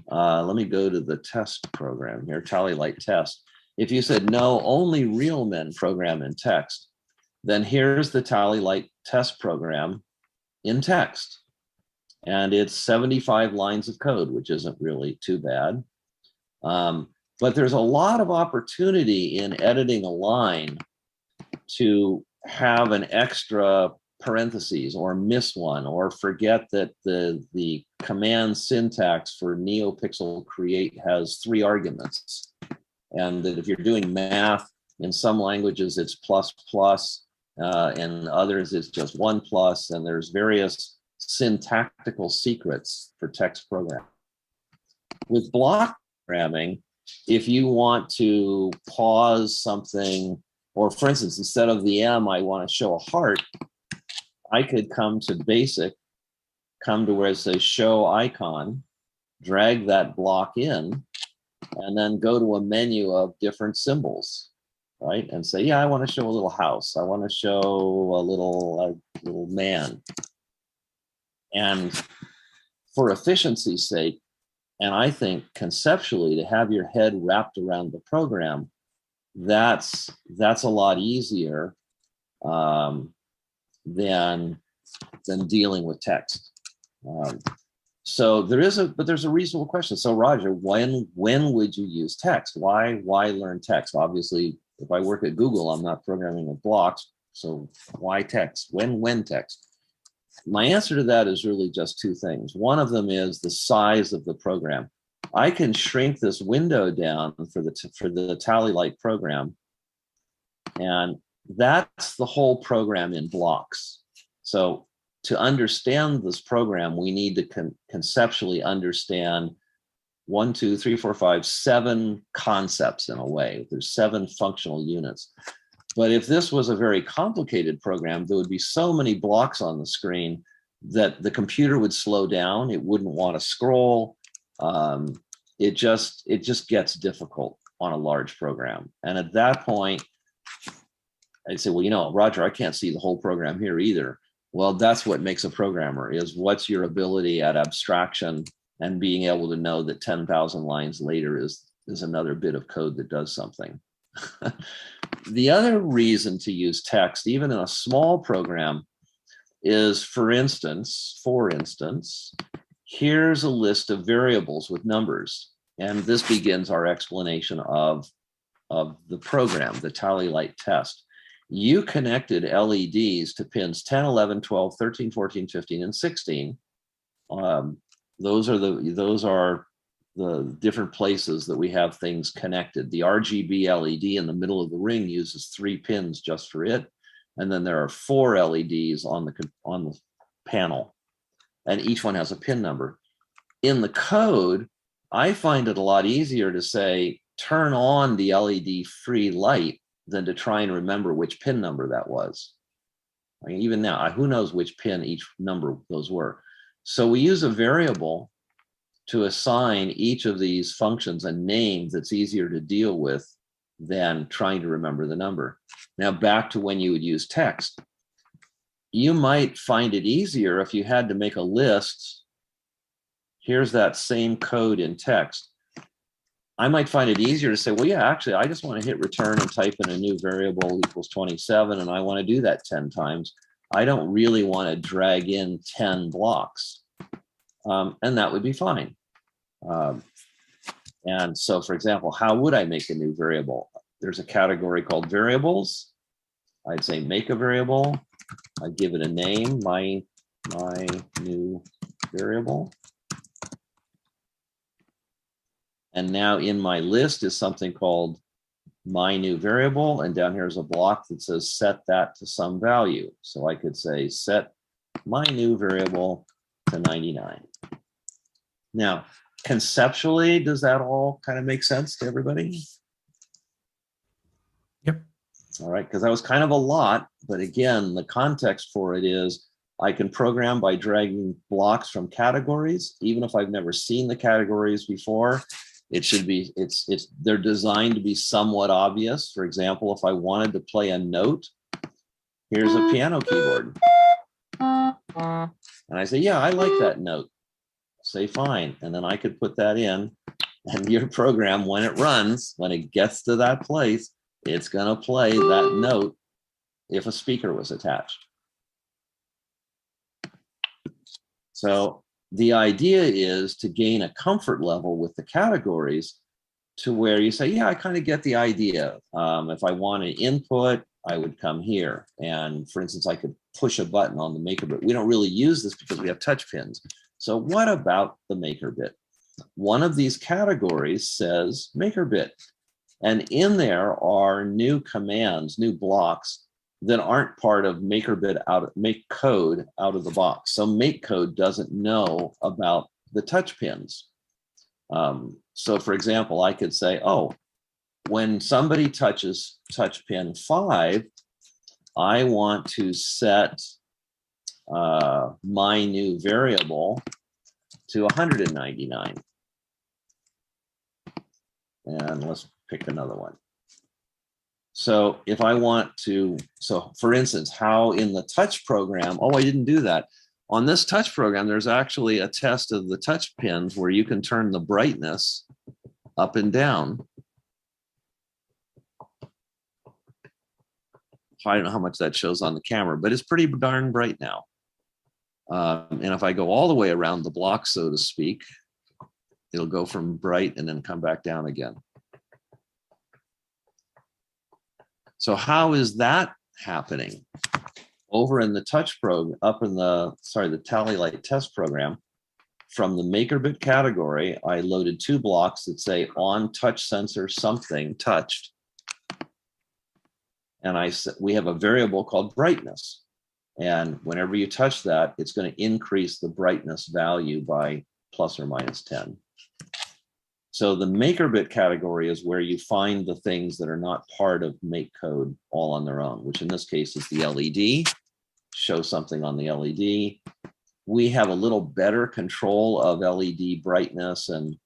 let me go to the test program here, tally light test. If you said, no, only real men program in text, then here's the tally light test program in text. And it's 75 lines of code, which isn't really too bad. But there's a lot of opportunity in editing a line to have an extra parentheses or miss one, or forget that the command syntax for Neopixel create has 3 arguments. And that if you're doing math, in some languages it's plus plus, in others it's just 1 plus, and there's various syntactical secrets for text programming. With block programming, if you want to pause something, or for instance, instead of the M, I want to show a heart, I could come to basic, come to where it says show icon, drag that block in, and then go to a menu of different symbols, right? And say, yeah, I want to show a little house. I want to show a little man. And for efficiency's sake, and I think conceptually, to have your head wrapped around the program, that's a lot easier than dealing with text. So there's a reasonable question. So Roger, when would you use text? Why learn text? Obviously, if I work at Google, I'm not programming with blocks. So why text? When text? My answer to that is really just 2 things. One of them is the size of the program. I can shrink this window down for the tally light program, and that's the whole program in blocks. So to understand this program, we need to conceptually understand 1, 2, 3, 4, 5, 7 concepts in a way. There's 7 functional units. But if this was a very complicated program, there would be so many blocks on the screen that the computer would slow down. It wouldn't want to scroll. It just gets difficult on a large program. And at that point, I'd say, well, Roger, I can't see the whole program here either. Well, that's what makes a programmer, is what's your ability at abstraction and being able to know that 10,000 lines later is another bit of code that does something. The other reason to use text, even in a small program, is, for instance, here's a list of variables with numbers. And this begins our explanation of the program, the tally light test. You connected LEDs to pins 10, 11, 12, 13, 14, 15, and 16. Those are the different places that we have things connected. The RGB LED in the middle of the ring uses 3 pins just for it. And then there are 4 LEDs on the panel, and each one has a pin number. In the code, I find it a lot easier to say, turn on the LED free light than to try and remember which pin number that was. I mean, even now, who knows which pin each number those were. So we use a variable to assign each of these functions a name that's easier to deal with than trying to remember the number. Now, back to when you would use text. You might find it easier if you had to make a list. Here's that same code in text. I might find it easier to say, well, yeah, actually, I just want to hit return and type in a new variable equals 27, and I want to do that 10 times. I don't really want to drag in 10 blocks. And that would be fine. And so, for example, how would I make a new variable? There's a category called variables. I'd say make a variable. I'd give it a name, my new variable. And now in my list is something called my new variable. And down here is a block that says set that to some value. So I could say set my new variable to 99. Now, conceptually, does that all kind of make sense to everybody? Yep. All right, because that was kind of a lot. But again, the context for it is I can program by dragging blocks from categories, even if I've never seen the categories before. It should be, they're designed to be somewhat obvious. For example, if I wanted to play a note, here's a piano keyboard. And I say, yeah, I like that note. Say fine. And then I could put that in, and your program, when it runs, when it gets to that place, it's going to play that note if a speaker was attached. So the idea is to gain a comfort level with the categories to where you say, yeah, I kind of get the idea. If I want an input, I would come here. And for instance, I could push a button on the MakerBit. We don't really use this because we have touch pins. So what about the MakerBit? One of these categories says MakerBit. And in there are new commands, new blocks that aren't part of MakerBit make code out of the box. So make code doesn't know about the touch pins. So for example, I could say, oh, when somebody touches touch pin 5, I want to set my new variable to 199. And let's pick another one. So if I want to, so for instance, how in the touch program, oh, I didn't do that. On this touch program, there's actually a test of the touch pins where you can turn the brightness up and down. I don't know how much that shows on the camera, but it's pretty darn bright now. And if I go all the way around the block, so to speak, it'll go from bright and then come back down again. So how is that happening? Over in the touch program, up in the, the tally light test program, from the MakerBit category, I loaded 2 blocks that say on touch sensor something touched. And we have a variable called brightness. And whenever you touch that, it's going to increase the brightness value by plus or minus 10. So the MakerBit category is where you find the things that are not part of make code all on their own, which in this case is the LED. Show something on the LED. We have a little better control of LED brightness and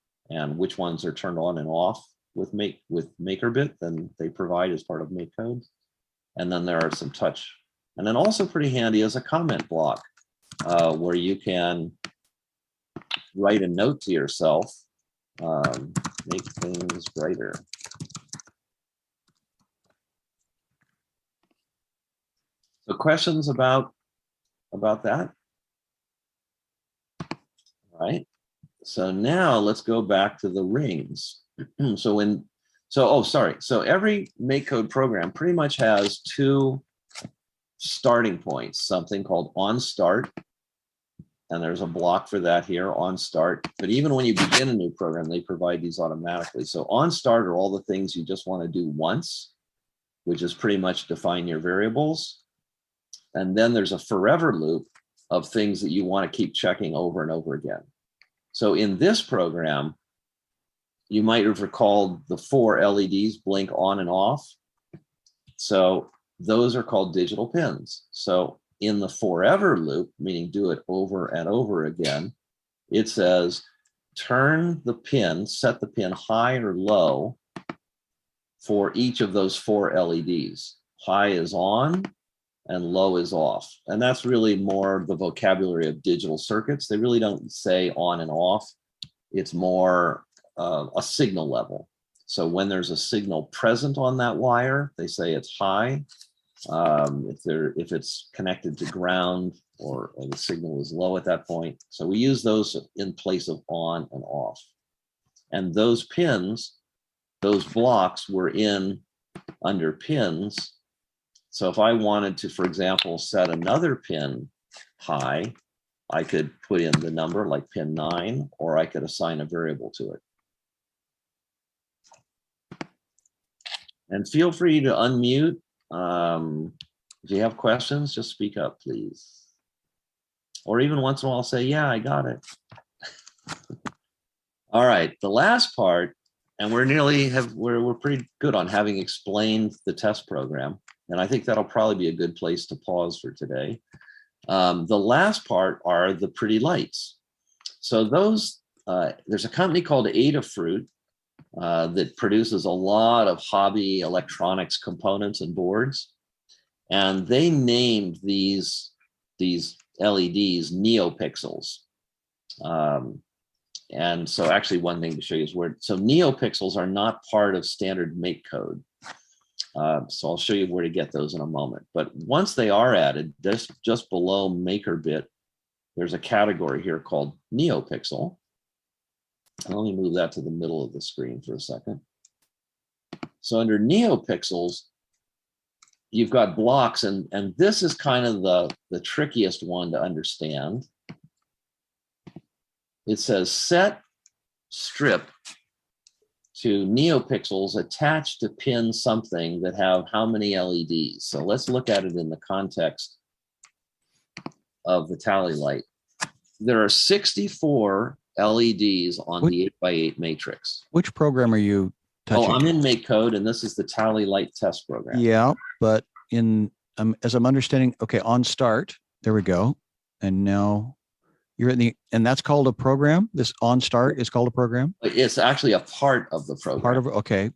which ones are turned on and off with MakerBit than they provide as part of make code. And then there are some touch And then also pretty handy is a comment block where you can write a note to yourself, make things brighter. So questions about that? All right. So now let's go back to the rings. So every MakeCode program pretty much has two starting points, something called on start, and there's a block for that here on start. But even when you begin a new program, they provide these automatically. So on start are all the things you just want to do once, which is pretty much define your variables. And then there's a forever loop of things that you want to keep checking over and over again. So in this program, you might have recalled the 4 LEDs blink on and off. So those are called digital pins. So in the forever loop, meaning do it over and over again, it says turn the pin, set the pin high or low for each of those 4 LEDs. High is on and low is off. And that's really more the vocabulary of digital circuits. They really don't say on and off. It's more a signal level. So when there's a signal present on that wire, they say it's high. If it's connected to ground or the signal is low at that point. So we use those in place of on and off. And those pins, those blocks were in under pins. So if I wanted to, for example, set another pin high, I could put in the number like pin 9, or I could assign a variable to it. And feel free to unmute. If you have questions, just speak up, please. Or even once in a while say, yeah, I got it. All right, the last part, and we're pretty good on having explained the test program. And I think that'll probably be a good place to pause for today. The last part are the pretty lights. So those, there's a company called Adafruit that produces a lot of hobby electronics components and boards. And they named these LEDs Neopixels. And so actually one thing to show you is so Neopixels are not part of standard MakeCode. So I'll show you where to get those in a moment. But once they are added, just below MakerBit, there's a category here called Neopixel. And let me move that to the middle of the screen for a second. So under Neopixels, you've got blocks, and this is kind of the trickiest one to understand. It says set strip to Neopixels attached to pin something that have how many LEDs. So let's look at it in the context of the tally light. There are 64 LEDs on the 8x8 matrix. Which program are you touching? Oh, I'm in MakeCode, and this is the tally light test program. Yeah, but as I'm understanding, okay, on start, there we go. And now you're in and that's called a program? This on start is called a program? It's actually a part of the program. Okay.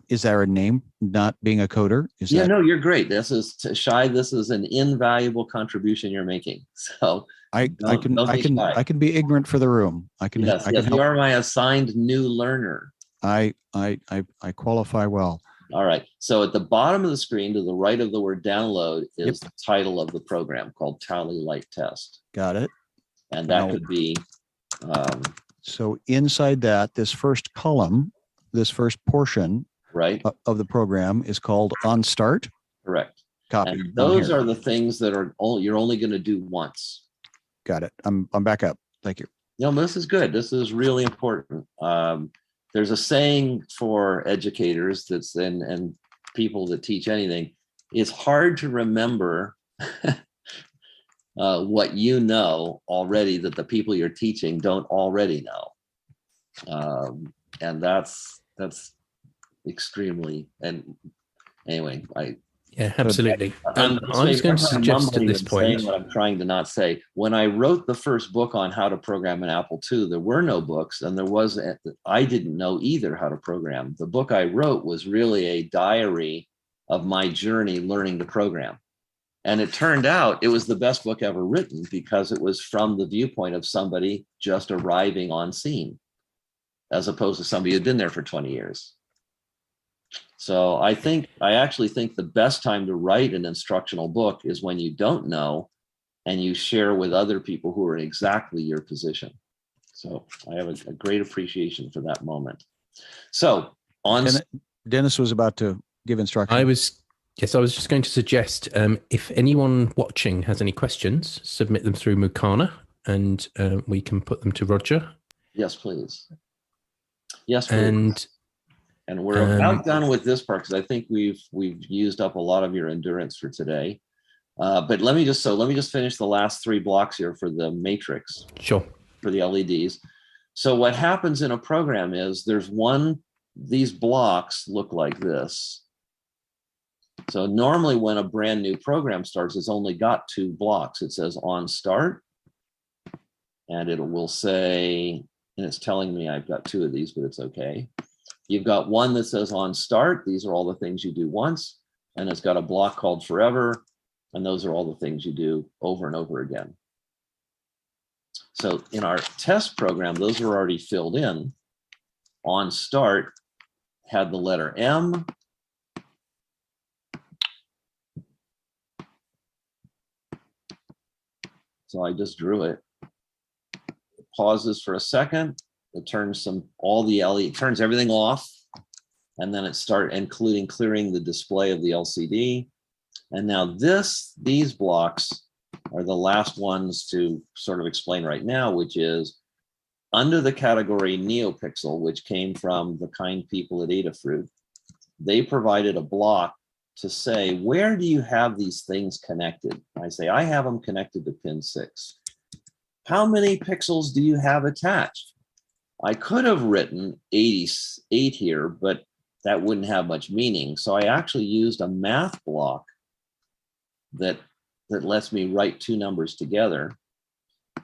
Is there a name, not being a coder? No, you're great. This is Shai. This is an invaluable contribution you're making. So I can be ignorant for the room. Yes, you are my assigned new learner. I qualify well. All right. So at the bottom of the screen to the right of the word download is the title of the program called Tally Light Test. Got it. And that could be. So inside that, this first column, this first portion of the program is called on start. Correct. Copy. And those are the things that you're only going to do once. Got it. I'm back up. Thank you. No, this is good. This is really important. There's a saying for educators and people that teach anything. It's hard to remember what you know already that the people you're teaching don't already know. And that's extremely, and anyway, absolutely. I was going to suggest at this point what I'm trying to not say. When I wrote the first book on how to program an Apple II, there were no books, and I didn't know either how to program. The book I wrote was really a diary of my journey learning to program. And it turned out it was the best book ever written because it was from the viewpoint of somebody just arriving on scene, as opposed to somebody who'd been there for 20 years. So I actually think the best time to write an instructional book is when you don't know and you share with other people who are in exactly your position. So I have a great appreciation for that moment. So Dennis was about to give instructions. I was just going to suggest if anyone watching has any questions, submit them through Mukana and we can put them to Roger. Yes, please. Yes, please. And we're about done with this part because I think we've used up a lot of your endurance for today. But let me just finish the last 3 blocks here for the matrix. Sure. For the LEDs. So what happens in a program is these blocks look like this. So normally when a brand new program starts, it's only got 2 blocks. It says on start, and it will say, and it's telling me I've got 2 of these, but it's okay. You've got one that says on start. These are all the things you do once. And it's got a block called forever. And those are all the things you do over and over again. So in our test program, those were already filled in. On start had the letter M. So I just drew it. It pauses for a second. It turns turns everything off. And then it starts including clearing the display of the LCD. And now these blocks are the last ones to sort of explain right now, which is under the category Neopixel, which came from the kind people at Adafruit. They provided a block to say, where do you have these things connected? I say, I have them connected to pin 6. How many pixels do you have attached? I could have written 88 here, but that wouldn't have much meaning. So I actually used a math block that lets me write 2 numbers together.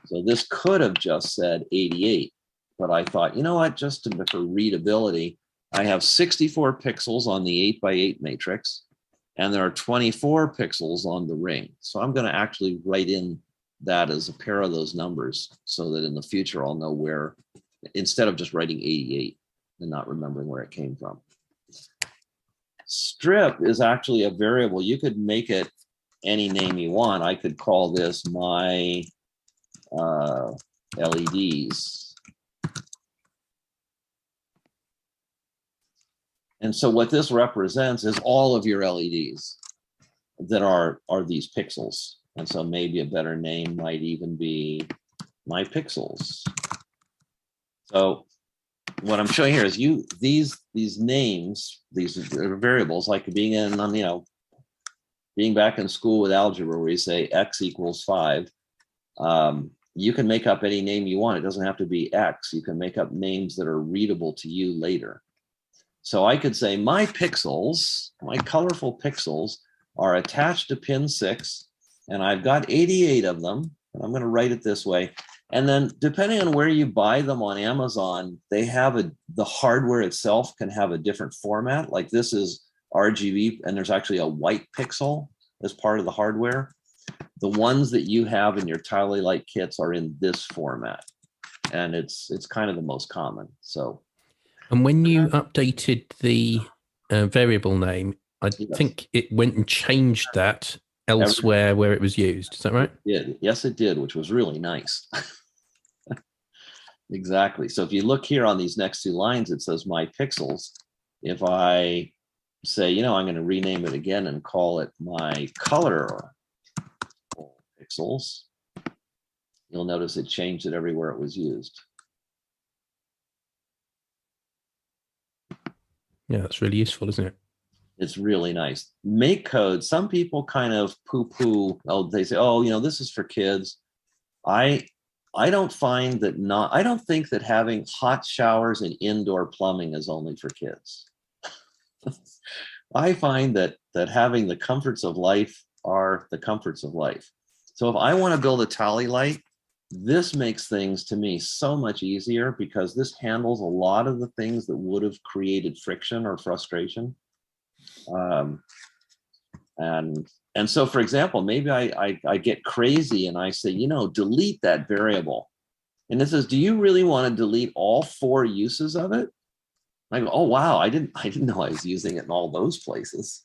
So this could have just said 88, but I thought, you know what, just for readability, I have 64 pixels on the 8x8 matrix, and there are 24 pixels on the ring. So I'm going to actually write in that as a pair of those numbers so that in the future I'll know where, instead of just writing 88 and not remembering where it came from. Strip is actually a variable. You could make it any name you want. I could call this my LEDs. And so what this represents is all of your LEDs that are these pixels. And so maybe a better name might even be my pixels. So what I'm showing here is these names, these variables, like being back in school with algebra where you say x equals 5. You can make up any name you want. It doesn't have to be X. You can make up names that are readable to you later. So I could say my pixels, my colorful pixels, are attached to pin 6, and I've got 88 of them. And I'm going to write it this way. And then depending on where you buy them on Amazon, they have the hardware itself can have a different format. Like this is RGB, and there's actually a white pixel as part of the hardware. The ones that you have in your Tally Light kits are in this format, and it's kind of the most common. So, and when you updated the variable name, I think it went and changed that elsewhere where it was used. Is that right? Yeah, yes, it did, which was really nice. Exactly. So if you look here on these next 2 lines, it says my pixels. If I say, I'm going to rename it again and call it my color pixels, you'll notice it changed it everywhere it was used. Yeah, that's really useful, isn't it? It's really nice. Make code. Some people kind of poo-poo. They say, this is for kids. I don't think that having hot showers and indoor plumbing is only for kids. I find that having the comforts of life are the comforts of life. So if I want to build a Tally Light, this makes things to me so much easier because this handles a lot of the things that would have created friction or frustration. And And so, for example, maybe I get crazy and I say, delete that variable. And it says, do you really want to delete all 4 uses of it? I go, oh, wow, I didn't know I was using it in all those places.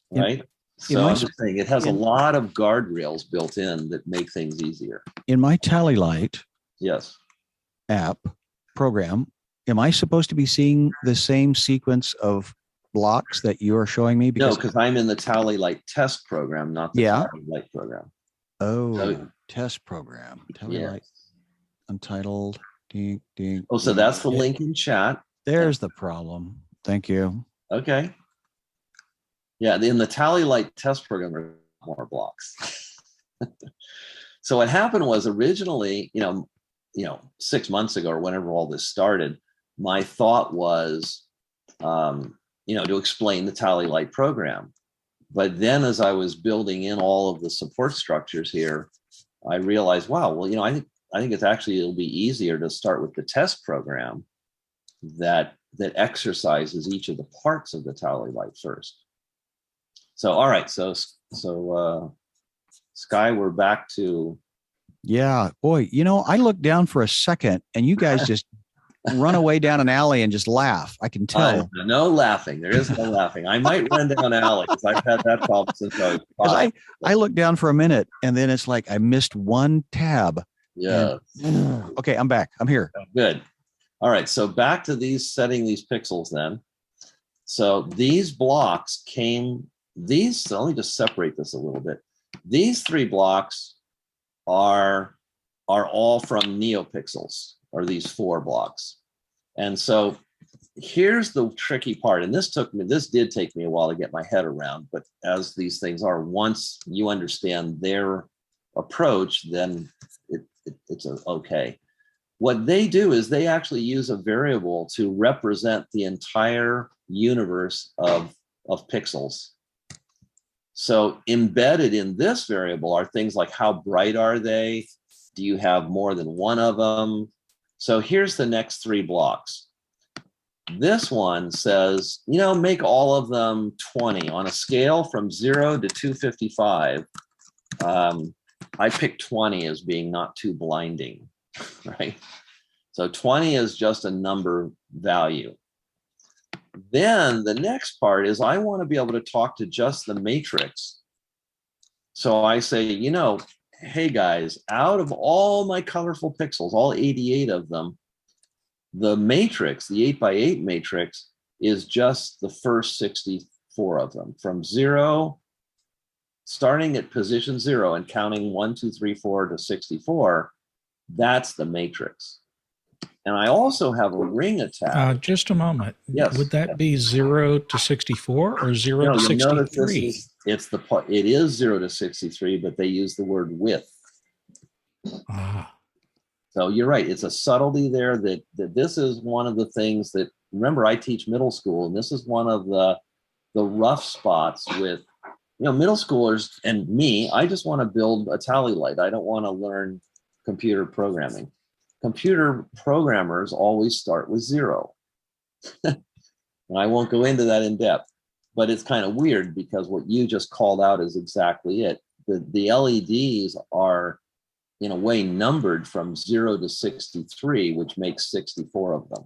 Right? So I'm just saying it has a lot of guardrails built in that make things easier. In my Tally Light Yes. app program, am I supposed to be seeing the same sequence of blocks that you're showing me? No, because I'm in the Tally Light test program, not the Tally Light program. Oh, test program. Tally Light, Untitled. Ding, ding, so that's the link in chat. There's the problem. Thank you. Okay. Yeah, in the Tally Light test program, there are more blocks. So what happened was originally, 6 months ago or whenever all this started, my thought was, to explain the Tally Light program. But then as I was building in all of the support structures here, I realized, wow, well, I think it'll be easier to start with the test program that exercises each of the parts of the Tally Light first. So, all right. So Sky, we're back to. Yeah, boy, I looked down for a second and you guys just run away down an alley and just laugh. I can tell. No laughing. There is no laughing. I might run down an alley because I've had that problem since I was 5. I looked down for a minute and then it's like I missed one tab. Yeah. Okay, I'm back. I'm here. Good. All right. So back to setting these pixels then. So these blocks so let me just separate this a little bit. These 3 blocks are all from Neopixels, or these 4 blocks. And so here's the tricky part. And this did take me a while to get my head around, but as these things are, once you understand their approach, then it's okay. What they do is they actually use a variable to represent the entire universe of pixels. So embedded in this variable are things like how bright are they? Do you have more than one of them? So here's the next 3 blocks. This one says, make all of them 20 on a scale from 0 to 255. I picked 20 as being not too blinding, right? So 20 is just a number value. Then the next part is I want to be able to talk to just the matrix. So I say, hey guys, out of all my colorful pixels, all 88 of them, the matrix, the 8x8 matrix, is just the first 64 of them, from 0, starting at position 0 and counting 1, 2, 3, 4 to 64. That's the matrix. And I also have a ring attached. Just a moment. Yes. Would that be 0 to 64 or 0 to 63? It is 0 to 63, but they use the word width. So you're right. It's a subtlety there that this is one of the things that, remember, I teach middle school, and this is one of the rough spots with, middle schoolers and me. I just want to build a Tally Light. I don't want to learn computer programming. Computer programmers always start with 0. And I won't go into that in depth, but it's kind of weird because what you just called out is exactly it. The LEDs are, in a way, numbered from 0 to 63, which makes 64 of them.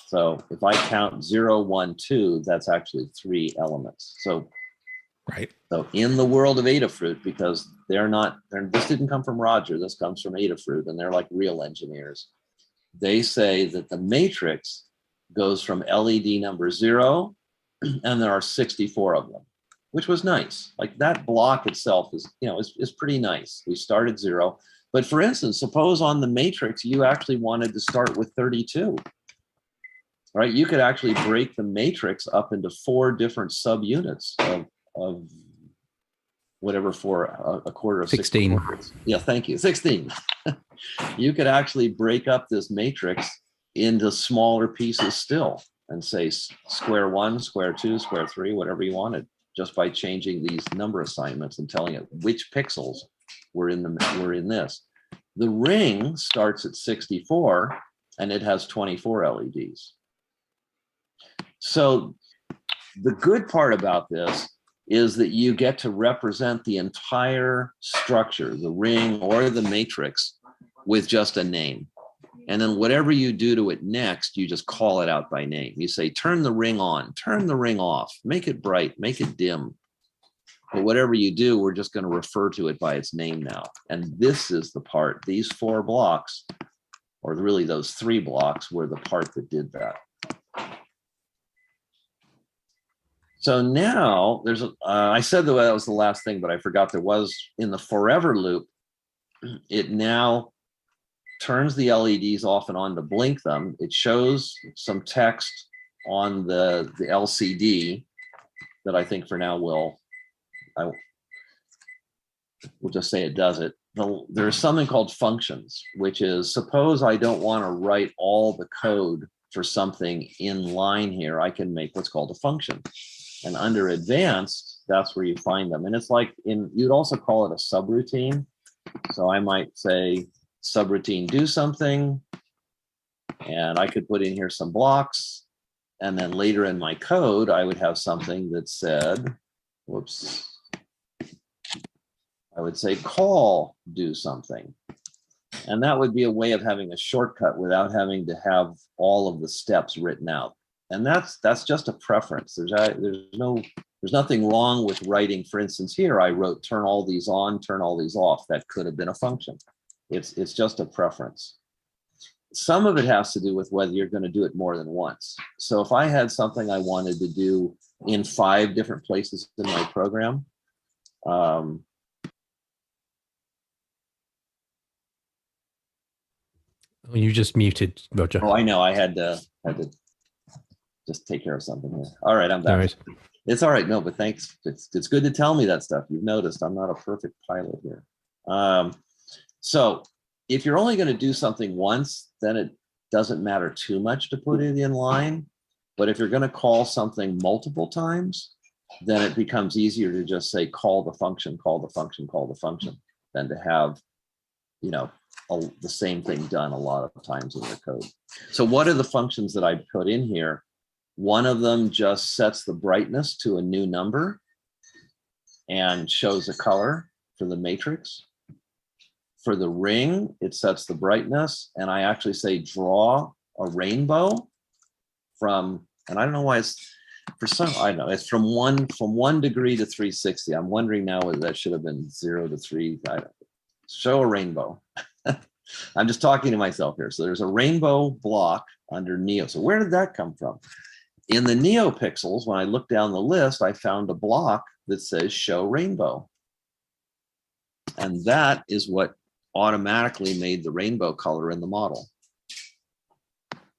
So if I count 0, 1, 2, that's actually 3 elements. So right. So in the world of Adafruit, because this didn't come from Roger, this comes from Adafruit, and they're like real engineers. They say that the matrix goes from LED number 0, and there are 64 of them, which was nice. Like that block itself is pretty nice. We started 0, but for instance, suppose on the matrix you actually wanted to start with 32. Right? You could actually break the matrix up into 4 different subunits of whatever, for a quarter of 16. Yeah, thank you. 16. You could actually break up this matrix into smaller pieces still and say square 1, square 2, square 3, whatever you wanted, just by changing these number assignments and telling it which pixels were in this. The ring starts at 64 and it has 24 LEDs. So the good part about this is that you get to represent the entire structure, the ring or the matrix, with just a name. And then whatever you do to it next, you just call it out by name. You say, turn the ring on, turn the ring off, make it bright, make it dim. But whatever you do, we're just going to refer to it by its name now. And this is the part, these 4 blocks, or really those 3 blocks, were the part that did that. So now there's, I said that was the last thing, but I forgot there was in the forever loop, it now turns the LEDs off and on to blink them. It shows some text on the LCD that I think for now we'll just say it does it. There's something called functions, which is, suppose I don't want to write all the code for something in line here. I can make what's called a function. And under advanced, that's where you find them. And it's like you'd also call it a subroutine. So I might say subroutine do something, and I could put in here some blocks. And then later in my code, I would have something that said, whoops, I would say call do something. And that would be a way of having a shortcut without having to have all of the steps written out. And that's just a preference. There's nothing wrong with writing. For instance, here I wrote turn all these on, turn all these off. That could have been a function. It's just a preference. Some of it has to do with whether you're going to do it more than once. So if I had something I wanted to do in 5 different places in my program, you just muted, Roger. Oh, I know. I had to just take care of something here. All right, I'm back. No worries. It's all right. No, but thanks. It's good to tell me that stuff. You've noticed I'm not a perfect pilot here. So if you're only going to do something once, then it doesn't matter too much to put it in line. But if you're going to call something multiple times, then it becomes easier to just say call the function, call the function, call the function, than to have, the same thing done a lot of times in your code. So what are the functions that I put in here? One of them just sets the brightness to a new number and shows a color for the matrix. For the ring, it sets the brightness, and I actually say draw a rainbow from, and I don't know why it's, for some, I don't know, it's from 1 degree to 360. I'm wondering now whether that should have been 0 to 3. Show a rainbow. I'm just talking to myself here. So there's a rainbow block under Neo. So where did that come from? In the Neopixels, when I looked down the list, I found a block that says show rainbow. And that is what automatically made the rainbow color in the model.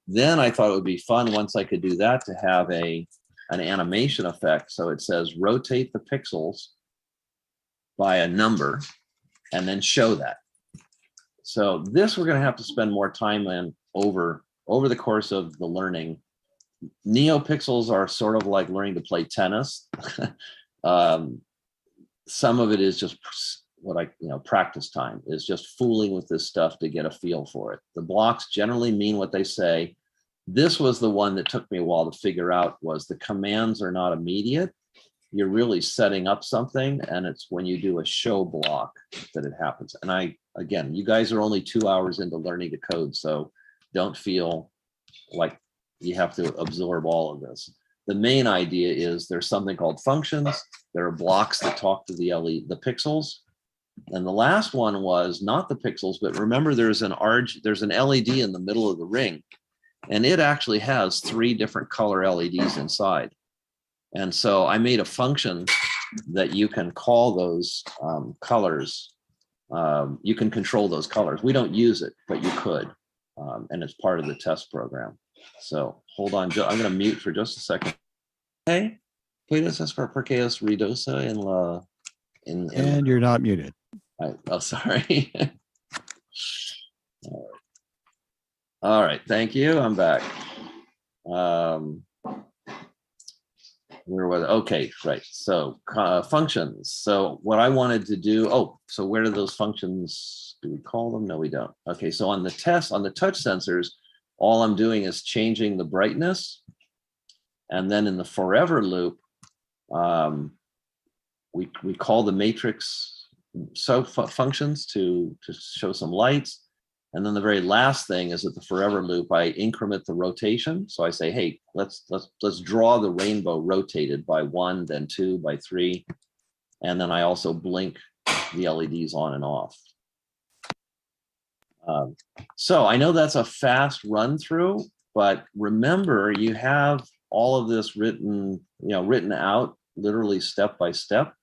Then I thought it would be fun once I could do that to have an animation effect. So it says rotate the pixels by a number and then show that. So this we're going to have to spend more time on over the course of the learning. Neopixels are sort of like learning to play tennis. Some of it is just practice time, is just fooling with this stuff to get a feel for it. The blocks generally mean what they say. This was the one that took me a while to figure out, was the commands are not immediate. You're really setting up something, and it's when you do a show block that it happens. And again, you guys are only 2 hours into learning the code, so don't feel like you have to absorb all of this. The main idea is there's something called functions. There are blocks that talk to the pixels. And the last one was not the pixels, but remember there's an LED in the middle of the ring, and it actually has 3 different color LEDs inside. And so I made a function that you can call those colors. You can control those colors. We don't use it, but you could. And it's part of the test program. So hold on, I'm going to mute for just a second. Hey, puedes hacer porque es ruidosa en la... And you're not muted. Oh, sorry. All right, thank you. I'm back. Where was it? Okay, right. So functions. So what I wanted to do, so where do those functions, do we call them? No, we don't. Okay, so on the touch sensors, all I'm doing is changing the brightness. And then in the forever loop, we call the matrix functions to show some lights. And then the very last thing is at the forever loop, I increment the rotation. So I say, hey, let's draw the rainbow rotated by 1, then 2, by 3. And then I also blink the LEDs on and off. So I know that's a fast run through, but remember you have all of this written out literally step by step.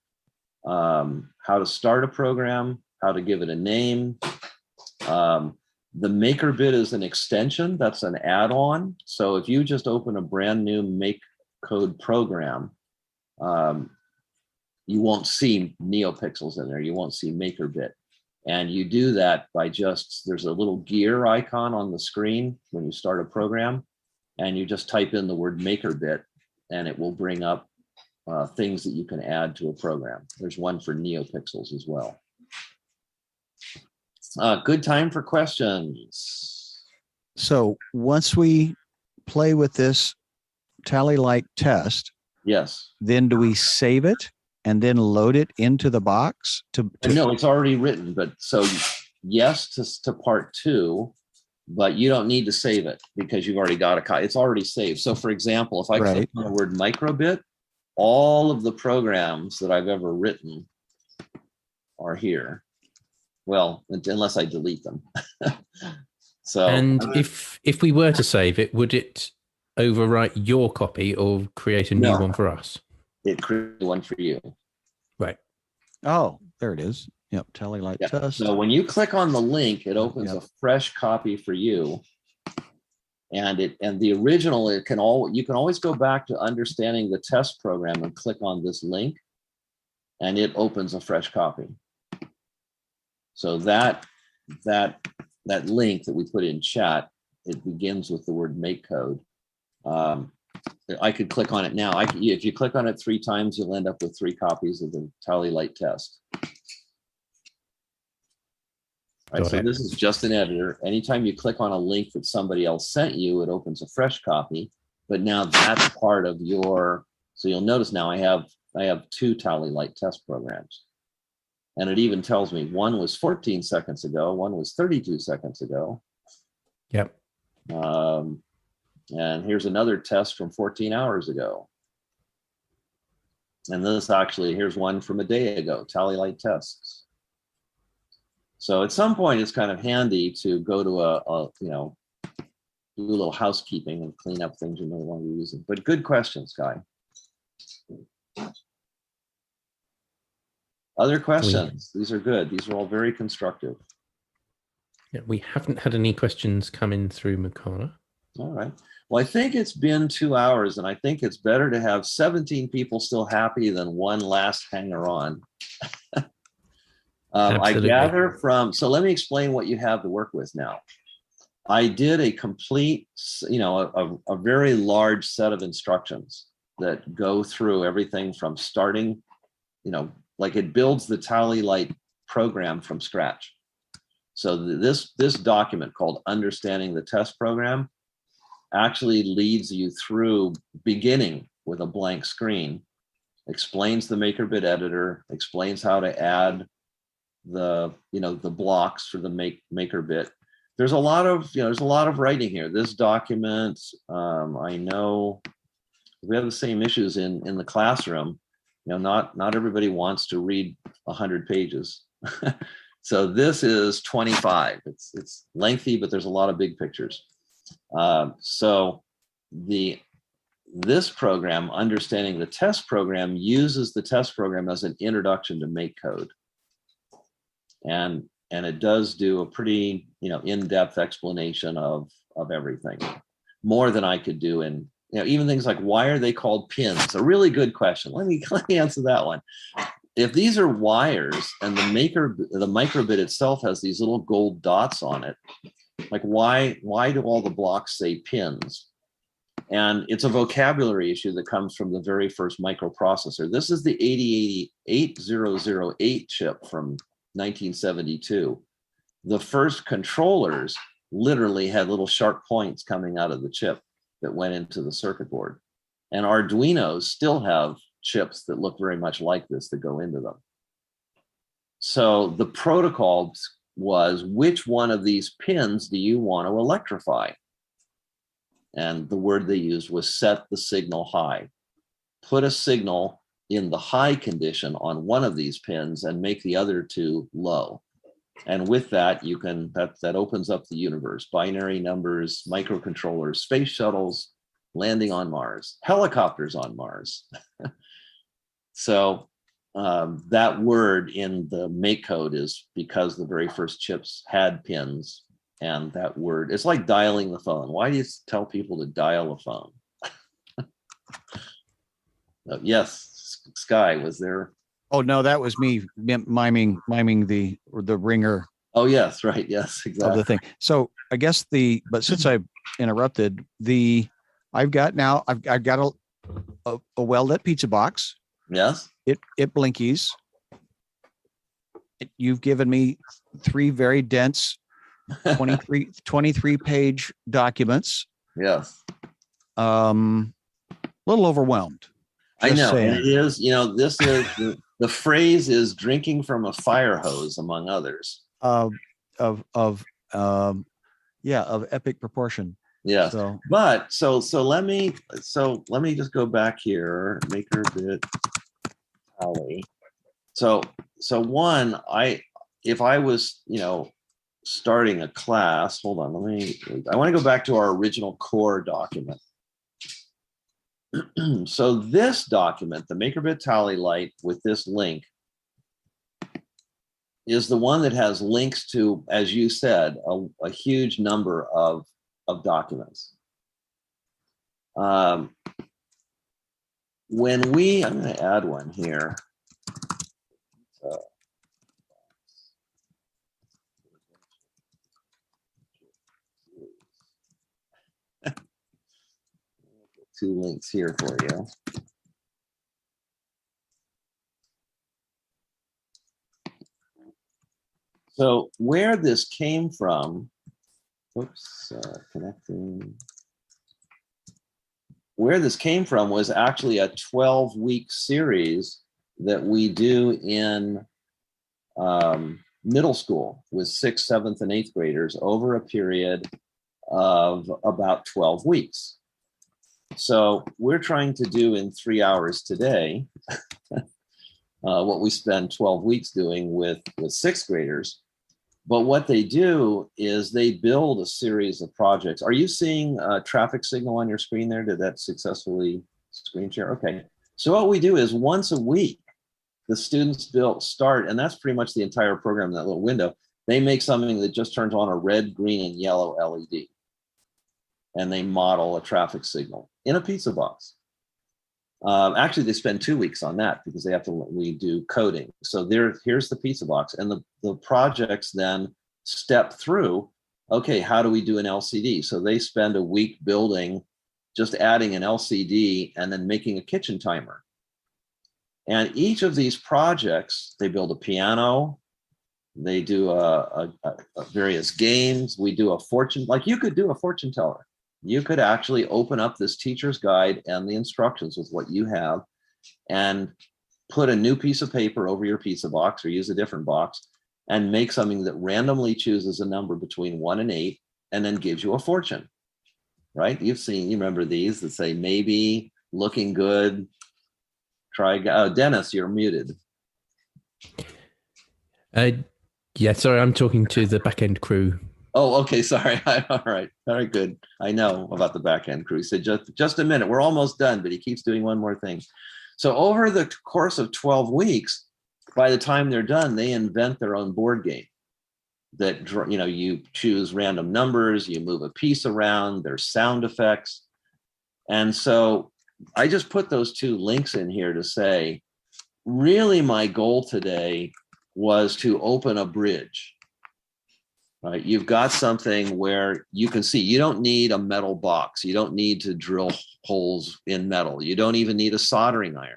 How to start a program, how to give it a name. The MakerBit is an extension, that's an add-on. So if you just open a brand new MakeCode program, you won't see Neopixels in there, you won't see MakerBit. And you do that by there's a little gear icon on the screen when you start a program, and you just type in the word MakerBit, and it will bring up things that you can add to a program. There's one for Neopixels as well. Good time for questions. So once we play with this tally light test, yes, then do we save it and then load it into the box? No, it's already written, but so yes to part 2, but you don't need to save it because you've already got a copy. It's already saved. So for example, if I click on the word MicroBit, all of the programs that I've ever written are here. Well, unless I delete them. So, and if we were to save it, would it overwrite your copy or create a new one for us? It creates one for you. Right. Oh, there it is. Yep, tally light test. So when you click on the link, it opens a fresh copy for you. And the original, you can always go back to understanding the test program and click on this link, and it opens a fresh copy. So that link that we put in chat, it begins with the word MakeCode. I could click on it now. If you click on it 3 times, you'll end up with 3 copies of the tally light test. All right, so this is just an editor. Anytime you click on a link that somebody else sent you, it opens a fresh copy. But now that's part of your. So you'll notice now I have 2 tally light test programs, and it even tells me one was 14 seconds ago, one was 32 seconds ago. Yep. And here's another test from 14 hours ago. And here's one from a day ago, tally light tests. So at some point, it's kind of handy to go to do a little housekeeping and clean up things you're no longer using. But good questions, Guy. Other questions? These are good. These are all very constructive. Yeah, we haven't had any questions come in through Mukana. All right. Well, I think it's been 2 hours, and I think it's better to have 17 people still happy than one last hanger-on. I gather from, so let me explain what you have to work with now. I did a complete, a very large set of instructions that go through everything from starting, like it builds the tally light program from scratch. So this document called Understanding the Test Program actually leads you through beginning with a blank screen, explains the MakerBit editor, explains how to add the blocks for the MakerBit. There's a lot of writing here. This document, I know we have the same issues in the classroom. Not everybody wants to read 100 pages. So this is 25. It's lengthy, but there's a lot of big pictures. So this program, Understanding the Test Program, uses the test program as an introduction to MakeCode. And it does do a pretty in-depth explanation of everything, more than I could do in even things like why are they called pins? A really good question. Let me answer that one. If these are wires and the MicroBit itself has these little gold dots on it, like why do all the blocks say pins? And it's a vocabulary issue that comes from the very first microprocessor. This is the 8008 chip from 1972. The first controllers literally had little sharp points coming out of the chip that went into the circuit board. And Arduinos still have chips that look very much like this that go into them. So the protocol was, which one of these pins do you want to electrify? And the word they used was set the signal high. Put a signal in the high condition on one of these pins and make the other two low. And with that, you can, that opens up the universe: binary numbers, microcontrollers, space shuttles, landing on Mars, helicopters on Mars. So that word in the make code is because the very first chips had pins, and that word, it's like dialing the phone. Why do you tell people to dial a phone? Yes, Sky, was there? Oh no, that was me miming the ringer Oh yes, right, yes, of exactly. the thing. So I guess but since I interrupted, I've got a well-lit pizza box. Yes. It blinkies. You've given me 3 very dense 23 page documents. Yes. A little overwhelmed. I know, saying. and it is, this is, the phrase is drinking from a fire hose, among others. Of epic proportion. Yeah. So, but so let me just go back here, MakerBit Tally. So one, if I was, starting a class, hold on, I want to go back to our original core document. So this document, the MakerBit Tally Light with this link, is the one that has links to, as you said, a huge number of documents. I'm going to add one here. Two links here for you. So where this came from, connecting. Where this came from was actually a 12-week series that we do in middle school with 6th, 7th, and 8th graders over a period of about 12 weeks. So we're trying to do in 3 hours today what we spend 12 weeks doing with 6th graders. But what they do is they build a series of projects. Are you seeing a traffic signal on your screen there? Did that successfully screen share? Okay. So what we do is once a week, the students start, and that's pretty much the entire program in that little window. They make something that just turns on a red, green, and yellow LED. And they model a traffic signal in a pizza box. Actually, they spend 2 weeks on that because we do coding. So here's the pizza box, and the projects then step through, okay, how do we do an LCD? So they spend a week building, just adding an LCD and then making a kitchen timer. And each of these projects, they build a piano, they do various games. We do a fortune, like you could do a fortune teller. You could actually open up this teacher's guide and the instructions with what you have and put a new piece of paper over your pizza box or use a different box and make something that randomly chooses a number between 1 and 8 and then gives you a fortune, right? You remember these that say maybe, looking good, try. Oh, Dennis, you're muted. Yeah, sorry, I'm talking to the back-end crew. Oh, okay, sorry. All right, very good. I know about the back-end crew. So just a minute. We're almost done, but he keeps doing one more thing. So over the course of 12 weeks, by the time they're done, they invent their own board game that, you choose random numbers, you move a piece around, there's sound effects. And so I just put those 2 links in here to say, really my goal today was to open a bridge. Right, you've got something where you can see you don't need a metal box. You don't need to drill holes in metal. You don't even need a soldering iron.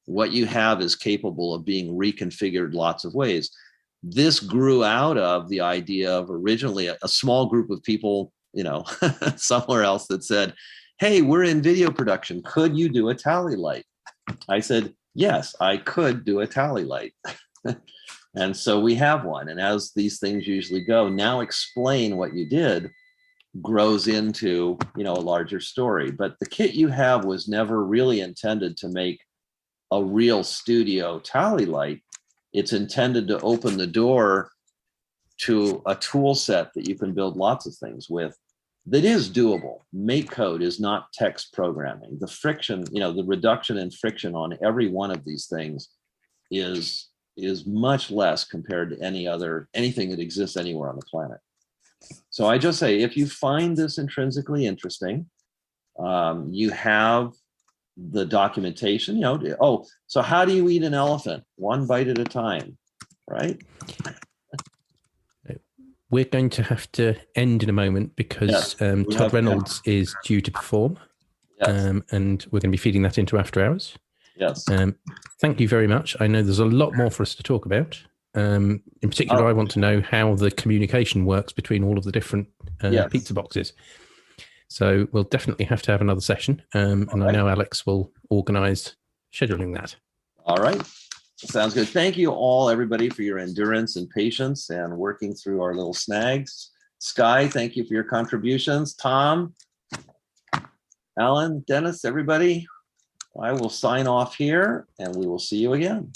What you have is capable of being reconfigured lots of ways. This grew out of the idea of originally a small group of people, somewhere else that said, hey, we're in video production. Could you do a tally light? I said, yes, I could do a tally light. And so we have one. And as these things usually go, now explain what you did grows into, a larger story. But the kit you have was never really intended to make a real studio tally light. It's intended to open the door to a tool set that you can build lots of things with that is doable. MakeCode is not text programming. The friction, the reduction in friction on every one of these things is much less compared to anything that exists anywhere on the planet. So I just say, if you find this intrinsically interesting, you have the documentation, so how do you eat an elephant? One bite at a time, right? We're going to have to end in a moment because Todd Reynolds is due to perform. Yes. And we're going to be feeding that into After Hours. Yes. Thank you very much. I know there's a lot more for us to talk about. In particular, I want to know how the communication works between all of the different pizza boxes. So we'll definitely have to have another session. And I know Alex will organize scheduling that. All right. Sounds good. Thank you all, everybody, for your endurance and patience and working through our little snags. Sky, thank you for your contributions. Tom, Alan, Dennis, everybody. I will sign off here and we will see you again.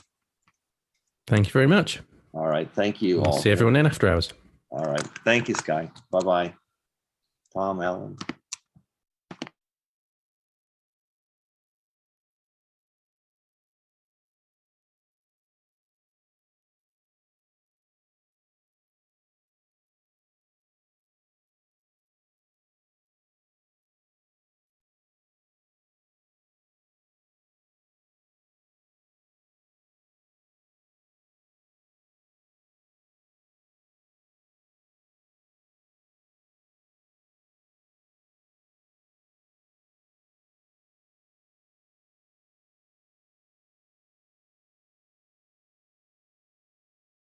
Thank you very much. All right. Thank you We'll all. see everyone in After Hours. All right. Thank you, Sky. Bye-bye. Tom, Alan.